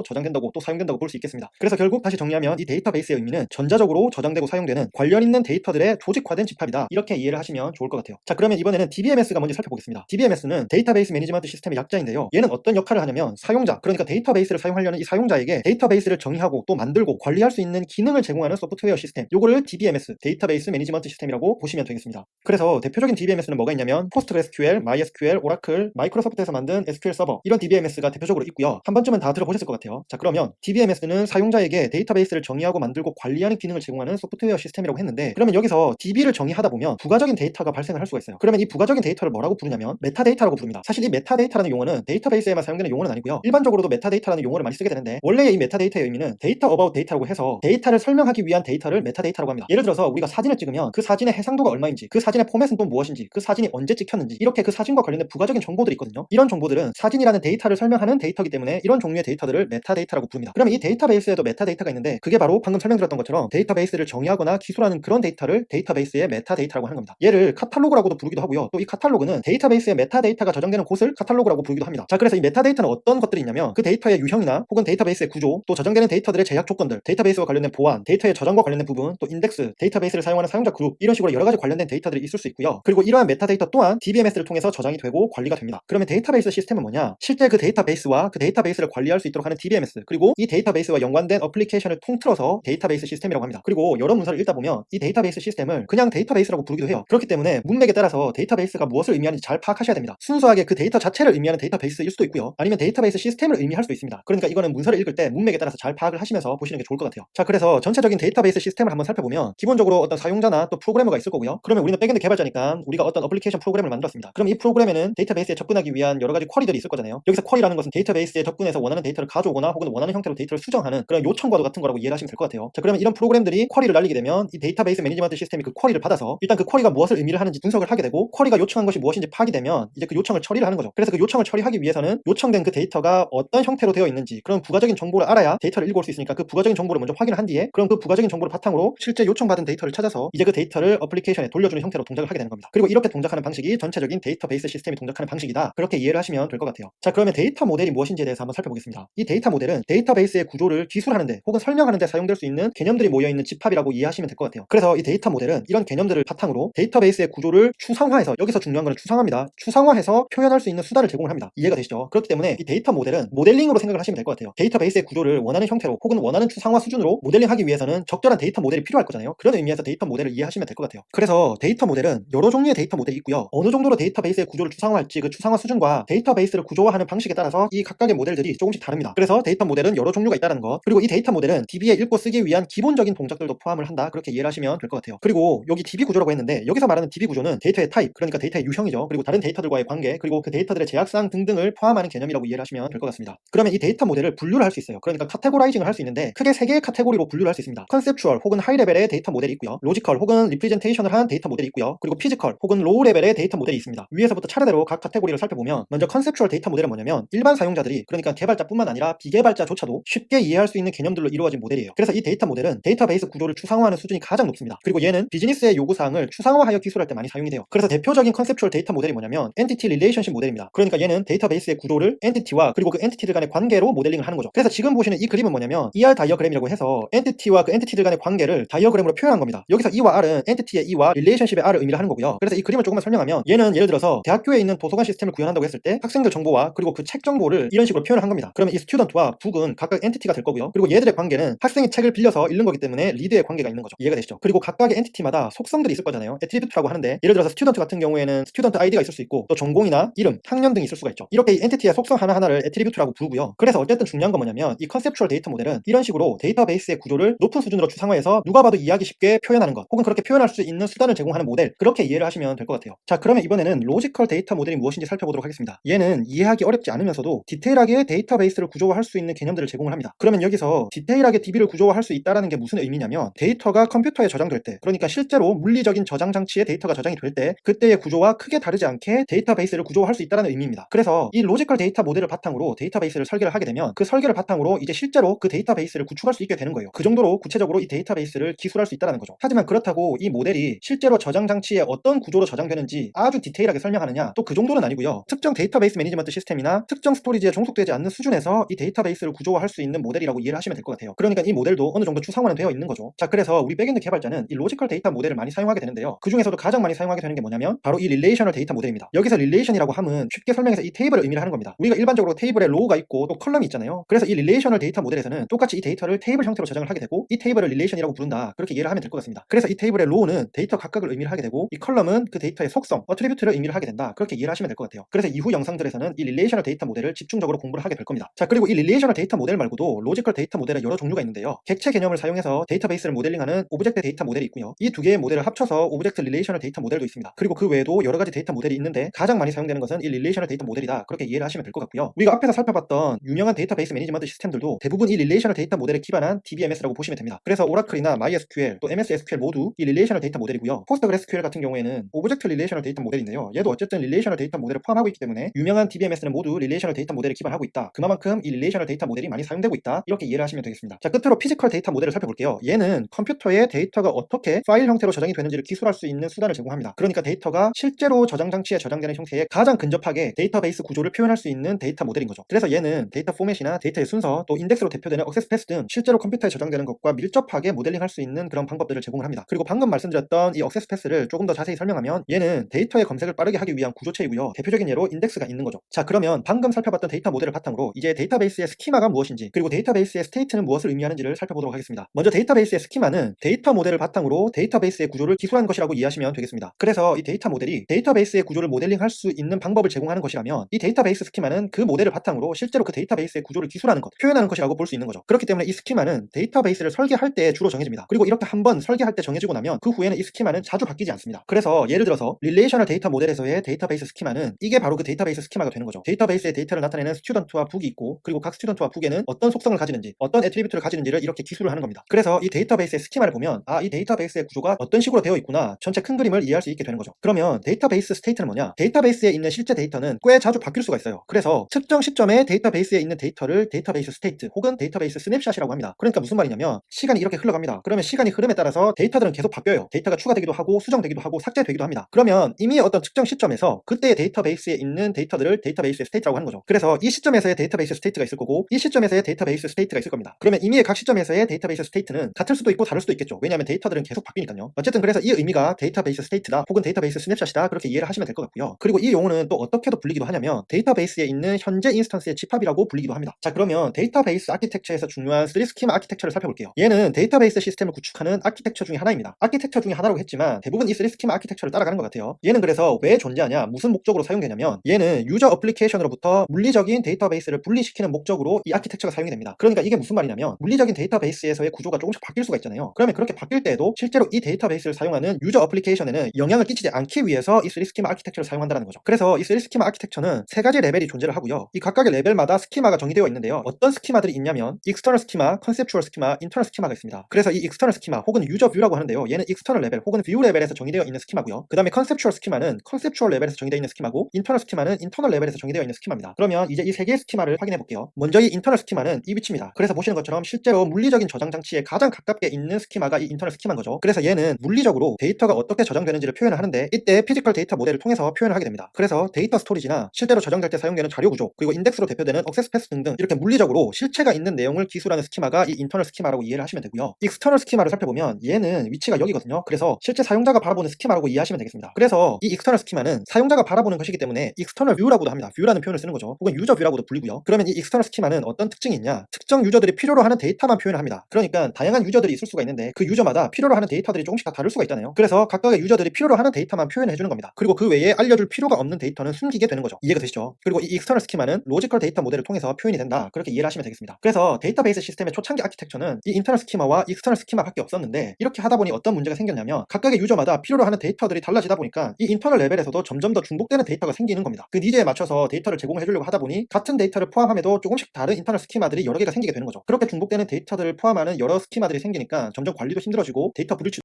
저장된다고 또 사용된다고 볼 수 있겠습니다. 그래서 결국 다시 정리하면 이 데이터베이스의 의미는 전자적으로 저장되고 사용되는 관련 있는 데이터들의 조직화된 집합이다, 이렇게 이해를 하시면 좋을 것 같아요. 자, 그러면 이번에는 DBMS가 뭔지 살펴보겠습니다. DBMS는 데이터베이스 매니지먼트 시스템의 약자인데요, 얘는 어떤 역할을 하냐면 사용자, 그러니까 데이터베이스를 사용하려는 이 사용자에게 데이터베이스를 정의하고 또 만들고 관리할 수 있는 기능을 제공하는 소프트웨어 시스템, 요거를 DBMS, 데이터베이스 매니지먼트 시스템이라고 보시면 되겠습니다. 그래서 대표적인 DBMS는 뭐가 있냐면 PostgreSQL, MySQL, 오라클, 마이크로소프트에서 만든 SQL 서버, 이런 DBMS가 대표적으로 있고요. 한 번쯤은 다 들어보셨을 것 같아요. 자, 그러면 DBMS는 사용자에게 데이터베이스를 정의하고 만들고 관리하는 기능을 제공하는 소프트웨어 시스템이라고 했는데, 그러면 여기서 DB를 정의하다 보면 부가적인 데이터가 발생을 할 수가 있어요. 그러면 이 부가적인 데이터를 뭐라고 부르냐면 메타데이터라고 부릅니다. 사실 이 메타데이터라는 용어는 데이터베이스에만 사용되는 용어는 아니고요, 일반적으로도 메타데이터라는 용어를 많이 쓰게 되는데, 원래 이 메타데이터의 의미는 데이터 어바웃 데이터라고 해서 데이터를 설명하기 위한 데이터를 메타데이터라고 합니다. 예를 들어서 우리가 사진을 찍으면 그 사진의 해상도가 얼마인지, 그 사진의 포맷은 또 무엇인지, 그 사진이 언제 찍혔는지, 이렇게 그 사진과 관련된 부가적인 정보들이 있거든요. 이런 정보들은 사진이라는 데이터를 설명하는 데이터이기 때문에 이런 종류의 데이터들을 메타데이터라고 부릅니다. 그러면 이 데이터베이스에도 메타데이터가 있는데, 그게 바로 방금 설명드렸던 것처럼 데이터베이스를 정의하거나 기술하는 그런 데이터를 데이터베이스의 메타데이터라고 하는 겁니다. 얘를 카탈로그라고도 부르기도 하고요, 또 이 카탈로그는 데이터베이스의 메타데이터가 저장되는 곳을 카탈로그라고 부르기도 합니다. 자, 그래서 이 메타데이터는 어떤 것들이 있냐면 그 데이터의 유형이나 혹은 데이터베이스의 구조, 또 저장되는 데이터들의 제약 조건들, 데이터베이스와 관련된 보안, 데이터의 저장과 관련된 부분, 또 인덱스, 데이터베이스를 사용하는 사용자 그룹, 이런 식으로 여러 가지 관련된 데이터들이 있을 수 있고요. 그리고 이러한 메타데이터 또한 DBMS를 통해서 저장이 되고 관리가 됩니다. 그러면 데이터베이스 시스템은 뭐냐? 실제 그 데이터베이스와 그 데이터베이스를 관리할 수 있도록 하는 DBMS, 그리고 이 데이터베이스와 연관된 어플리케이션을 통틀어서 데이터베이스 시스템이라고 합니다. 그리고 여러 문서를 읽다 보면 이 데이터베이스 시스템을 그냥 데이터베이스라고 부르기도 해요. 그렇기 때문에 문맥에 따라서 데이터베이스가 무엇을 의미하는지 잘 파악하셔야 됩니다. 순수하게 그 데이터 자체를 의미하는 데이터베이스일 수도 있고요, 아니면 데이터베이스 시스템을 의미할 수도 있습니다. 그러니까 이거는 문서를 읽을 때 문맥에 따라서 잘 파악을 하시면서 보시는 게 좋을 것 같아요. 자, 그래서 전체적인 데이터베이스 시스템을 한번 살펴보면 기본적으로 어떤 사용자나 또 프로그래머가 있을 거고요. 그러면 우리는 백엔드 개발자니까 우리가 어떤 어플리케이션 프로그램을 만들었습니다. 그럼 이 프로그램에는 데이터베이스에 접근하기 위한 여러 가지 쿼리들이 있을 거잖아요. 여기서 쿼리라는 것은 데이터베이스에 접근해서 원하는 데이터를 가져오거나 혹은 원하는 형태로 데이터를 수정하는 그런 요청과도 같은 거라고 이해를 하시면 될 것 같아요. 자, 그러면 이런 프로그램들이 쿼리를 날리게 되면 이 데이터베이스 매니지먼트 시스템이 그 쿼리를 받아서 일단 그 쿼리가 무엇을 의미를 하는지 분석을 하게 되고, 쿼리가 요청한 것이 무엇인지 파악이 되면 이제 그 요청을 처리를 하는 거죠. 그래서 그 요청을 처리하기 위해서는 요청된 그 데이터가 어떤 형태로 되어 있는지 그런 부가적인 정보를 알아야 데이터를 읽어올 수 있으니까 그 부가적인 정보를 먼저 확인을 한 뒤에 그럼 그 부가적인 정보를 바탕으로 실제 요청받은 데이터를 찾아서 이제 그 데이터를 어플리케이션에 돌려주는 형태로 동작을 하게 되는 겁니다. 그리고 이렇게 동작하는 방식이 전체적인 데이터베이스 시스템이 동작하는 방식이다, 그렇게 이해를 하시면 될 것 같아요. 자, 그러면 데이터 모델이 무엇인지에 대해서 한번 살펴보겠습니다. 이 데이터 모델은 데이터베이스의 구조를 기술하는데 혹은 설명하는 데 사용될 수 있는 개념들이 모여있는 집합이라고 이해하시면 될 것 같아요. 그래서 이 데이터 모델은 이런 개념들을 바탕으로 데이터베이스의 구조를 추상화해서, 여기서 중요한 건 추상화입니다, 추상화해서 표현할 수 있는 수단을 제공을 합니다. 이해가 되시죠? 그렇기 때문에 이 데이터 모델은 모델링으로 생각을 하시면 될 것 같아요. 데이터베이스의 구조를 원하는 형태로 혹은 원하는 추상화 수준으로 모델링하기 위해서는 적절한 데이터 모델이 필요할 거잖아요. 그런 의미에서 데이터 모델을 이해하시면 될 것 같아요. 그래서 데이터 모델은 여러 종류의 데이터 모델이 있고요, 어느 정도로 데이터베이스의 구조를 추상화할지 그 추상화 수준과 데이터베이스를 구조화하는 방식에 따라서 이 각각의 모델들이 조금씩 다릅니다. 그래서 데이터 모델은 여러 종류가 있다는 것, 그리고 이 데이터 모델은 DB에 읽고 쓰기 위한 기본적인 동작들도 포함을 한다, 그렇게 이해를 하시면 될 것 같아요. 그리고 여기 DB 구조라고 했는데 여기서 말하는 DB 구조는 데이터의 타입, 그러니까 데이터의 유형이죠. 그리고 다른 데이터들과의 관계, 그리고 그 데이터들의 제약사항 등등을 포함하는 개념이라고 이해를 하시면 될 것 같습니다. 그러면 이 데이터 모델을 분류를 할 수 있어요. 그러니까 카테고라이징을 할 수 있는데 크게 세 개의 카테고리로 분류를 할 수 있습니다. 컨셉추얼 혹은 하이 레벨의 데이터 모델이 있고요, 로지컬 혹은 리프레젠테이션을 한 데이터 모델이 있고요, 그리고 피지컬 혹은 로우 레벨의 데이터 모델이 있습니다. 위에서부터 차례대로 각 카테고리를 살펴보면, 먼저 컨셉추얼 데이터 모델은 뭐냐면 일반 사용자들이, 그러니까 개발자뿐만 아니라 비개발자조차도 쉽게 이해할 수 있는 개념들로 이루어진 모델이에요. 그래서 이 데이터 모델은 데이터베이스 구조를 추상화하는 수준이 가장 높습니다. 그리고 얘는 비즈니스의 요구사항을 추상화하여 기술할 때 많이 사용이 돼요. 그래서 대표적인 컨셉추얼 데이터 모델이 뭐냐면 엔티티 릴레이션십 모델입니다. 그러니까 얘는 데이터베이스의 구조를 엔티티와 그리고 그 엔티티들 간의 관계로 모델링을 하는 거죠. 그래서 지금 보시는 이 그림은 뭐냐면 ER 다이어그램이라고 해서 엔티티와 그 엔티티들 간의 관계를 다이어그램으로 표현한 겁니다. 여기서 E와 R은 엔티티의 E와 릴레이션십의 R을 의미를 하는 거고요. 그래서 이 그림을 조금만 설명하면, 얘는 예를 들어서 대학교에 있는 도서관 시스템을 구현한다고 했을 때 학생들 정보와 그리고 그 책 정보를 이런 식으로 표현을 한 겁니다. 그러면 이 스튜던트와 북은 각각 엔티티가 될 거고요, 그리고 얘들의 관계는 학생이 책을 빌려서 읽는 거기 때문에 리드의 관계가 있는 거죠. 이해가 되시죠? 그리고 각각의 엔티티마다 속성들이 있을 거잖아요. 애트리뷰트라고 하는데, 예를 들어서 스튜던트 같은 경우에는 스튜던트 아이디가 있을 수 있고 또 전공이나 이름, 학년 등이 있을 수가 있죠. 이렇게 이 엔티티의 속성 하나하나를 애트리뷰트라고 부르고요. 그래서 어쨌든 중요한 건 뭐냐면 이 컨셉추얼 데이터 모델은 이런 식으로 데이터베이스의 구조를 높은 수준으로 추상화해서 누가 봐도 이해하기 쉽게 표현하는 것, 혹은 그렇게 표현할 수 있는 수단을 제공하는 모델, 그렇게 이해를 하시면 될 것 같아요. 자, 그러면 이번에는 로지컬 데이터 모델이 무엇인지 살펴보도록 하겠습니다. 얘는 이해하기 어렵지 않으면서도 디테일하게 데이터베이스를 구조화할 수 있는 개념들을 제공을 합니다. 그러면 여기서 디테일하게 DB를 구조화할 수 있다는 게 무슨 의미냐면, 데이터가 컴퓨터에 저장될 때, 그러니까 실제로 물리적인 저장 장치에 데이터가 저장이 될 때 그때의 구조와 크게 다르지 않게 데이터베이스를 구조화할 수 있다는 의미입니다. 그래서 이 로지컬 데이터 모델을 바탕으로 데이터베이스를 설계를 하게 되면 그 설계를 바탕으로 이제 실제로 그 데이터베이스를 구축할 수 있게 되는 거예요. 그 정도로 구체적으로 이 데이터베이스를 기술할 수 있다는 거죠. 하지만 그렇다고 이 모델이 실제로 저장 장치에 어떤 구조로 저장되는지 아주 디테일하게 설명하느냐, 또 그 정도는 아니고요. 특정 데이터베이스 매니지먼트 시스템이나 특정 스토리지에 종속되지 않는 수준에서 이 이 데이터베이스를 구조화할 수 있는 모델이라고 이해를 하시면 될 것 같아요. 그러니까 이 모델도 어느 정도 추상화는 되어 있는 거죠. 자, 그래서 우리 백엔드 개발자는 이 로지컬 데이터 모델을 많이 사용하게 되는데요. 그 중에서도 가장 많이 사용하게 되는 게 뭐냐면 바로 이 릴레이셔널 데이터 모델입니다. 여기서 릴레이션이라고 함은 쉽게 설명해서 이 테이블을 의미를 하는 겁니다. 우리가 일반적으로 테이블에 로우가 있고 또 컬럼이 있잖아요. 그래서 이 릴레이셔널 데이터 모델에서는 똑같이 이 데이터를 테이블 형태로 저장을 하게 되고 이 테이블을 릴레이션이라고 부른다. 그렇게 이해를 하면 될 것 같습니다. 그래서 이 테이블의 로우는 데이터 각각을 의미를 하게 되고 이 컬럼은 그 데이터의 속성, 어트리뷰트를 의미를 하게 된다. 그렇게 이해를 하시면 될 것 같아요. 그래서 이후 영상들에서는 이 릴레이셔널 데이터 모델을 집중적으로 공부를 하게 될 겁니다. 자, 그리고 이 릴레이셔널 데이터 모델 말고도 로지컬 데이터 모델의 여러 종류가 있는데요. 객체 개념을 사용해서 데이터베이스를 모델링하는 오브젝트 데이터 모델이 있고요. 이 두 개의 모델을 합쳐서 오브젝트 릴레이셔널 데이터 모델도 있습니다. 그리고 그 외에도 여러 가지 데이터 모델이 있는데 가장 많이 사용되는 것은 이 릴레이셔널 데이터 모델이다. 그렇게 이해를 하시면 될 것 같고요. 우리가 앞에서 살펴봤던 유명한 데이터베이스 매니지먼트 시스템들도 대부분 이 릴레이셔널 데이터 모델에 기반한 DBMS라고 보시면 됩니다. 그래서 오라클이나 MySQL 또 MS SQL 모두 이 릴레이셔널 데이터 모델이고요. 포스트그레스QL 같은 경우에는 오브젝트 릴레이셔널 데이터 모델인데요. 얘도 어쨌든 릴레이셔널 데이터 모델을 포함하고 있기 때문에 유명한 DBMS는 모두 릴레이셔널 데이터 모델에 기반하고 있다. 그만큼 이 릴레이셔널 데이터 모델이 많이 사용되고 있다. 이렇게 이해를 하시면 되겠습니다. 자, 끝으로 피지컬 데이터 모델을 살펴볼게요. 얘는 컴퓨터에 데이터가 어떻게 파일 형태로 저장이 되는지를 기술할 수 있는 수단을 제공합니다. 그러니까 데이터가 실제로 저장 장치에 저장되는 형태에 가장 근접하게 데이터베이스 구조를 표현할 수 있는 데이터 모델인 거죠. 그래서 얘는 데이터 포맷이나 데이터의 순서 또 인덱스로 대표되는 액세스 패스 등 실제로 컴퓨터에 저장되는 것과 밀접하게 모델링할 수 있는 그런 방법들을 제공을 합니다. 그리고 방금 말씀드렸던 이 액세스 패스를 조금 더 자세히 설명하면 얘는 데이터의 검색을 빠르게 하기 위한 구조체이고요. 대표적인 예로 인덱스가 있는 거죠. 자, 그러면 방금 살펴봤던 데이터 모델을 바탕으로 이제 데이터베이스의 스키마가 무엇인지 그리고 데이터베이스의 스테이트는 무엇을 의미하는지를 살펴보도록 하겠습니다. 먼저 데이터베이스의 스키마는 데이터 모델을 바탕으로 데이터베이스의 구조를 기술한 것이라고 이해하시면 되겠습니다. 그래서 이 데이터 모델이 데이터베이스의 구조를 모델링할 수 있는 방법을 제공하는 것이라면 이 데이터베이스 스키마는 그 모델을 바탕으로 실제로 그 데이터베이스의 구조를 기술하는 것, 표현하는 것이라고 볼 수 있는 거죠. 그렇기 때문에 이 스키마는 데이터베이스를 설계할 때 주로 정해집니다. 그리고 이렇게 한번 설계할 때 정해지고 나면 그 후에는 이 스키마는 자주 바뀌지 않습니다. 그래서 예를 들어서 릴레이셔널 데이터 모델에서의 데이터베이스 스키마는 이게 바로 그 데이터베이스 스키마가 되는 거죠. 데이터베이스의 데이터를 나타내는 스튜던트와 북이 있고 그리고 각 스튜던트와 북에는 어떤 속성을 가지는지 어떤 애트리뷰트를 가지는지를 이렇게 기술을 하는 겁니다. 그래서 이 데이터베이스의 스키마를 보면 이 데이터베이스의 구조가 어떤 식으로 되어 있구나 전체 큰 그림을 이해할 수 있게 되는 거죠. 그러면 데이터베이스 스테이트는 뭐냐? 데이터베이스에 있는 실제 데이터는 꽤 자주 바뀔 수가 있어요. 그래서 특정 시점에 데이터베이스에 있는 데이터를 데이터베이스 스테이트 혹은 데이터베이스 스냅샷이라고 합니다. 그러니까 무슨 말이냐면 시간이 이렇게 흘러갑니다. 그러면 시간이 흐름에 따라서 데이터들은 계속 바뀌어요. 데이터가 추가되기도 하고 수정되기도 하고 삭제되기도 합니다. 그러면 이미 어떤 특정 시점에서 그때의 데이터베이스에 있는 데이터들을 데이터베이스 스테이트라고 하는 거죠. 그래서 이 시점에서의 데이터베이스 스테이트가 있을 거고 이 시점에서의 데이터베이스 스테이트가 있을 겁니다. 그러면 이미의 각 시점에서의 데이터베이스 스테이트는 같을 수도 있고 다를 수도 있겠죠. 왜냐하면 데이터들은 계속 바뀌니까요. 어쨌든 그래서 이 의미가 데이터베이스 스테이트다 혹은 데이터베이스 스냅샷이다 그렇게 이해를 하시면 될 것 같고요. 그리고 이 용어는 또 어떻게도 불리기도 하냐면 데이터베이스에 있는 현재 인스턴스의 집합이라고 불리기도 합니다. 자, 그러면 데이터베이스 아키텍처에서 중요한 3스키마 아키텍처를 살펴볼게요. 얘는 데이터베이스 시스템을 구축하는 아키텍처 중에 하나입니다. 아키텍처 중에 하나라고 했지만 대부분 이 3스키마 아키텍처를 따라가는 것 같아요. 얘는 그래서 왜 존재하냐, 무슨 목적으로 사용되냐면 얘는 유저 어플리케이션으로부터 물리적인 데이터베이스를 분리시키는 목적으로 이 아키텍처가 사용이 됩니다. 그러니까 이게 무슨 말이냐면 물리적인 데이터베이스에서의 구조가 조금씩 바뀔 수가 있잖아요. 그러면 그렇게 바뀔 때에도 실제로 이 데이터베이스를 사용하는 유저 어플리케이션에는 영향을 끼치지 않기 위해서 이 3스키마 아키텍처를 사용한다는 거죠. 그래서 이 3스키마 아키텍처는 세 가지 레벨이 존재를 하고요. 이 각각의 레벨마다 스키마가 정의되어 있는데요. 어떤 스키마들이 있냐면 익스터널 스키마, 컨셉추얼 스키마, 인터널 스키마가 있습니다. 그래서 이 익스터널 스키마 혹은 유저 뷰라고 하는데요. 얘는 익스터널 레벨 혹은 뷰 레벨에서 정의되어 있는 스키마고요. 그 다음에 컨셉추얼 스키마는 컨셉추얼 레벨에서 정의되어 있는 스키마고 인터널 스키마는 인터널 레벨에서 정의되어 있는 스키마입니다. 그러면 이제 이 세 개의 스키마를 확인해 볼게요. 먼저 이 인터널 스키마는 이 위치입니다. 그래서 보시는 것처럼 실제로 물리적인 저장 장치에 가장 가깝게 있는 스키마가 이 인터널 스키마인 거죠. 그래서 얘는 물리적으로 데이터가 어떻게 저장되는지를 표현을 하는데 이때 피지컬 데이터 모델을 통해서 표현을 하게 됩니다. 그래서 데이터 스토리지나 실제로 저장될 때 사용되는 자료 구조 그리고 인덱스로 대표되는 액세스 패스 등등 이렇게 물리적으로 실체가 있는 내용을 기술하는 스키마가 이 인터널 스키마라고 이해를 하시면 되고요. 익스터널 스키마를 살펴보면 얘는 위치가 여기거든요. 그래서 실제 사용자가 바라보는 스키마라고 이해하시면 되겠습니다. 그래서 이 익스터널 스키마는 사용자가 바라보는 것이기 때문에 익스터널 뷰라고도 합니다. 뷰라는 표현을 쓰는 거죠. 혹은 유저 뷰라고도 불리고요. 그러면 이 익스터널 스키마는 어떤 특징이 있냐? 특정 유저들이 필요로 하는 데이터만 표현을 합니다. 그러니까 다양한 유저들이 있을 수가 있는데 그 유저마다 필요로 하는 데이터들이 조금씩 다 다를 수가 있잖아요. 그래서 각각의 유저들이 필요로 하는 데이터만 표현해 주는 겁니다. 그리고 그 외에 알려줄 필요가 없는 데이터는 숨기게 되는 거죠. 이해가 되시죠? 그리고 이 익스터널 스키마는 로지컬 데이터 모델을 통해서 표현이 된다. 그렇게 이해를 하시면 되겠습니다. 그래서 데이터베이스 시스템의 초창기 아키텍처는 이 인터널 스키마와 익스터널 스키마밖에 없었는데 이렇게 하다 보니 어떤 문제가 생겼냐면 각각의 유저마다 필요로 하는 데이터들이 달라지다 보니까 이 인터널 레벨에서도 점점 더 중복되는 데이터가 생기는 겁니다. 그 니즈에 맞춰서 데이터를 제공해 주려고 하다 보니 같은 데이터를 포함함에도 조금씩 다른 인터널 스키마들이 여러 개가 생기게 되는 거죠. 그렇게 중복되는 데이터들을 포함하는 여러 스키마들이 생기니까 점점 관리도 힘들어지고 데이터 브리치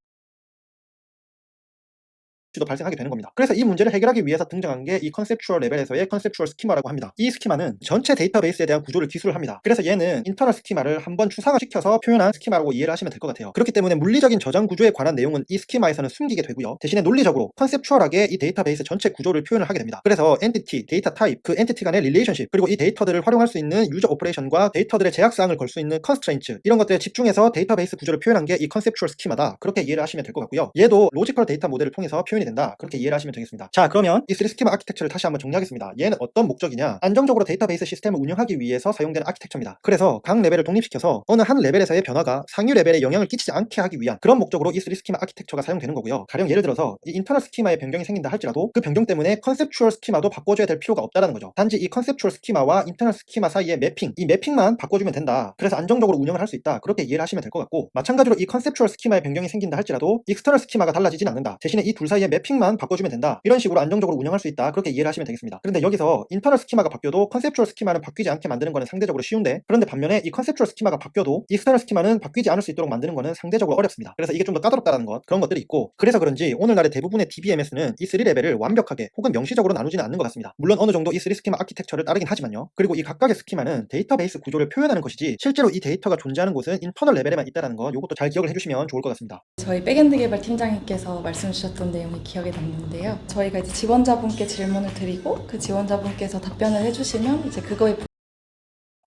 도 발생하게 되는 겁니다. 그래서 이 문제를 해결하기 위해서 등장한 게 이 컨셉추얼 레벨에서의 컨셉추얼 스키마라고 합니다. 이 스키마는 전체 데이터베이스에 대한 구조를 기술을 합니다. 그래서 얘는 인터널 스키마를 한번 추상화시켜서 표현한 스키마라고 이해를 하시면 될 것 같아요. 그렇기 때문에 물리적인 저장 구조에 관한 내용은 이 스키마에서는 숨기게 되고요. 대신에 논리적으로 컨셉추얼하게 이 데이터베이스 전체 구조를 표현을 하게 됩니다. 그래서 엔티티, 데이터 타입, 그 엔티티 간의 릴레이션십, 그리고 이 데이터들을 활용할 수 있는 유저 오퍼레이션과 데이터들의 제약사항을 걸 수 있는 컨스트레인츠, 이런 것들에 집중해서 데이터베이스 구조를 표현한 게 이 컨셉추얼 스키마다. 그렇게 이해를 하시면 될 것 같고요. 얘도 로지컬 데이터 모델을 통해서 표현이 된다. 그렇게 이해를 하시면 되겠습니다. 자, 그러면 이 3 스키마 아키텍처를 다시 한번 정리하겠습니다. 얘는 어떤 목적이냐? 안정적으로 데이터베이스 시스템을 운영하기 위해서 사용되는 아키텍처입니다. 그래서 각 레벨을 독립시켜서 어느 한 레벨에서의 변화가 상위 레벨에 영향을 끼치지 않게 하기 위한 그런 목적으로 이 3 스키마 아키텍처가 사용되는 거고요. 가령 예를 들어서 이 인터널 스키마의 변경이 생긴다 할지라도 그 변경 때문에 컨셉추얼 스키마도 바꿔줘야 될 필요가 없다는 거죠. 단지 이 컨셉추얼 스키마와 인터널 스키마 사이의 매핑, 이 매핑만 바꿔주면 된다. 그래서 안정적으로 운영을 할 수 있다. 그렇게 이해를 하시면 될 것 같고, 마찬가지로 이 컨셉추얼 스키마의 변경이 생긴다 할지라도 익스터널 스키마가 달라지진 않는다. 대신에 이 둘 사이의 매핑만 바꿔주면 된다. 이런 식으로 안정적으로 운영할 수 있다. 그렇게 이해를 하시면 되겠습니다. 그런데 여기서 인터널 스키마가 바뀌어도 컨셉추얼 스키마는 바뀌지 않게 만드는 거는 상대적으로 쉬운데, 그런데 반면에 이 컨셉추얼 스키마가 바뀌어도 익스터널 스키마는 바뀌지 않을 수 있도록 만드는 거는 상대적으로 어렵습니다. 그래서 이게 좀 더 까다롭다는 것, 그런 것들이 있고, 그래서 그런지 오늘날의 대부분의 DBMS는 이 3레벨을 완벽하게 혹은 명시적으로 나누지는 않는 것 같습니다. 물론 어느 정도 이 3 스키마 아키텍처를 따르긴 하지만요. 그리고 이 각각의 스키마는 데이터베이스 구조를 표현하는 것이지 실제로 이 데이터가 존재하는 곳은 인터널 레벨에만 있다는 거, 이것도 잘 기억을 해주시면 좋을 것 같습니다. 저희 백엔드 개발 팀장님께서 말씀 주셨던 내용이 기억에 남는데요. 저희가 이제 지원자분께 질문을 드리고 그 지원자분께서 답변을 해주시면 이제 그거에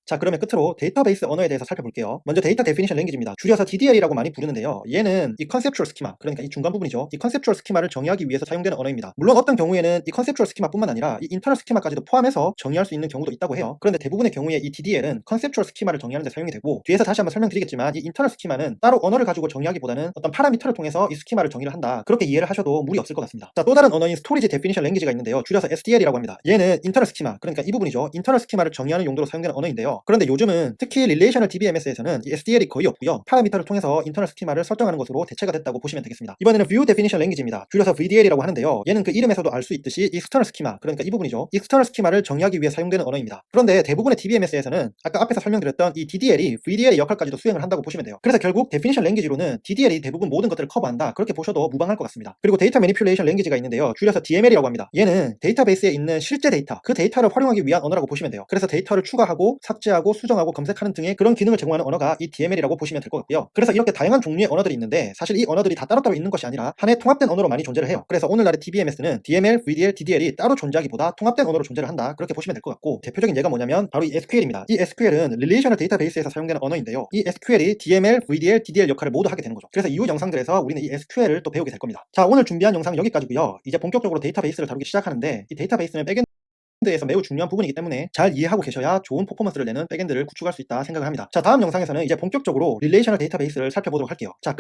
자, 그러면 끝으로 데이터베이스 언어에 대해서 살펴볼게요. 먼저 데이터 데피니션 랭귀지입니다. 줄여서 DDL이라고 많이 부르는데요. 얘는 이 컨셉추얼 스키마, 그러니까 이 중간 부분이죠. 이 컨셉추얼 스키마를 정의하기 위해서 사용되는 언어입니다. 물론 어떤 경우에는 이 컨셉추얼 스키마뿐만 아니라 이 인터널 스키마까지도 포함해서 정의할 수 있는 경우도 있다고 해요. 그런데 대부분의 경우에 이 DDL은 컨셉추얼 스키마를 정의하는 데 사용이 되고, 뒤에서 다시 한번 설명드리겠지만 이 인터널 스키마는 따로 언어를 가지고 정의하기보다는 어떤 파라미터를 통해서 이 스키마를 정의를 한다. 그렇게 이해를 하셔도 무리 없을 것 같습니다. 자, 또 다른 언어인 스토리지 데피니션 랭귀지가 있는데요. 줄여서 SDL이라고 합니다. 얘는 인터널 스키마, 그러니까 이 부분이죠. 인터널 스키마를 정의하는 용도로 사용되는 언어인데요. 그런데 요즘은 특히 릴레이셔널 DBMS에서는 이 SDL이 거의 없고요. 파라미터를 통해서 인터널 스키마를 설정하는 것으로 대체가 됐다고 보시면 되겠습니다. 이번에는 View Definition Language입니다. 줄여서 VDL이라고 하는데요. 얘는 그 이름에서도 알 수 있듯이 익스터널 스키마, 그러니까 이 부분이죠. 익스터널 스키마를 정의하기 위해 사용되는 언어입니다. 그런데 대부분의 DBMS에서는 아까 앞에서 설명드렸던 이 DDL이 VDL의 역할까지도 수행을 한다고 보시면 돼요. 그래서 결국 Definition Language로는 DDL이 대부분 모든 것들을 커버한다. 그렇게 보셔도 무방할 것 같습니다. 그리고 Data Manipulation Language가 있는데요. 줄여서 DML이라고 합니다. 얘는 데이터베이스에 있는 실제 데이터, 그 데이터를 활용하기 위한 언어라고 보시면 돼요. 그래서 데이터를 추가하고 삭제하고 수정하고 검색하는 등의 그런 기능을 제공하는 언어가 이 DML이라고 보시면 될 것 같고요. 그래서 이렇게 다양한 종류의 언어들이 있는데 사실 이 언어들이 다 따로따로 있는 것이 아니라 하나의 통합된 언어로 많이 존재를 해요. 그래서 오늘날의 DBMS는 DML, VDL, DDL이 따로 존재하기보다 통합된 언어로 존재를 한다. 그렇게 보시면 될 것 같고, 대표적인 예가 뭐냐면 바로 이 SQL입니다. 이 SQL은 릴레이셔널 데이터베이스에서 사용되는 언어인데요. 이 SQL이 DML, VDL, DDL 역할을 모두 하게 되는 거죠. 그래서 이후 영상들에서 우리는 이 SQL을 또 배우게 될 겁니다. 자, 오늘 준비한 영상은 여기까지고요. 이제 본격적으로 데이터베이스를 다루기 시작하는데, 이 데이터베이스는 백엔드에서 매우 중요한 부분이기 때문에 잘 이해하고 계셔야 좋은 퍼포먼스를 내는 백엔드를 구축할 수 있다 생각을 합니다. 자, 다음 영상에서는 이제 본격적으로 릴레이셔널 데이터베이스를 살펴보도록 할게요. 자,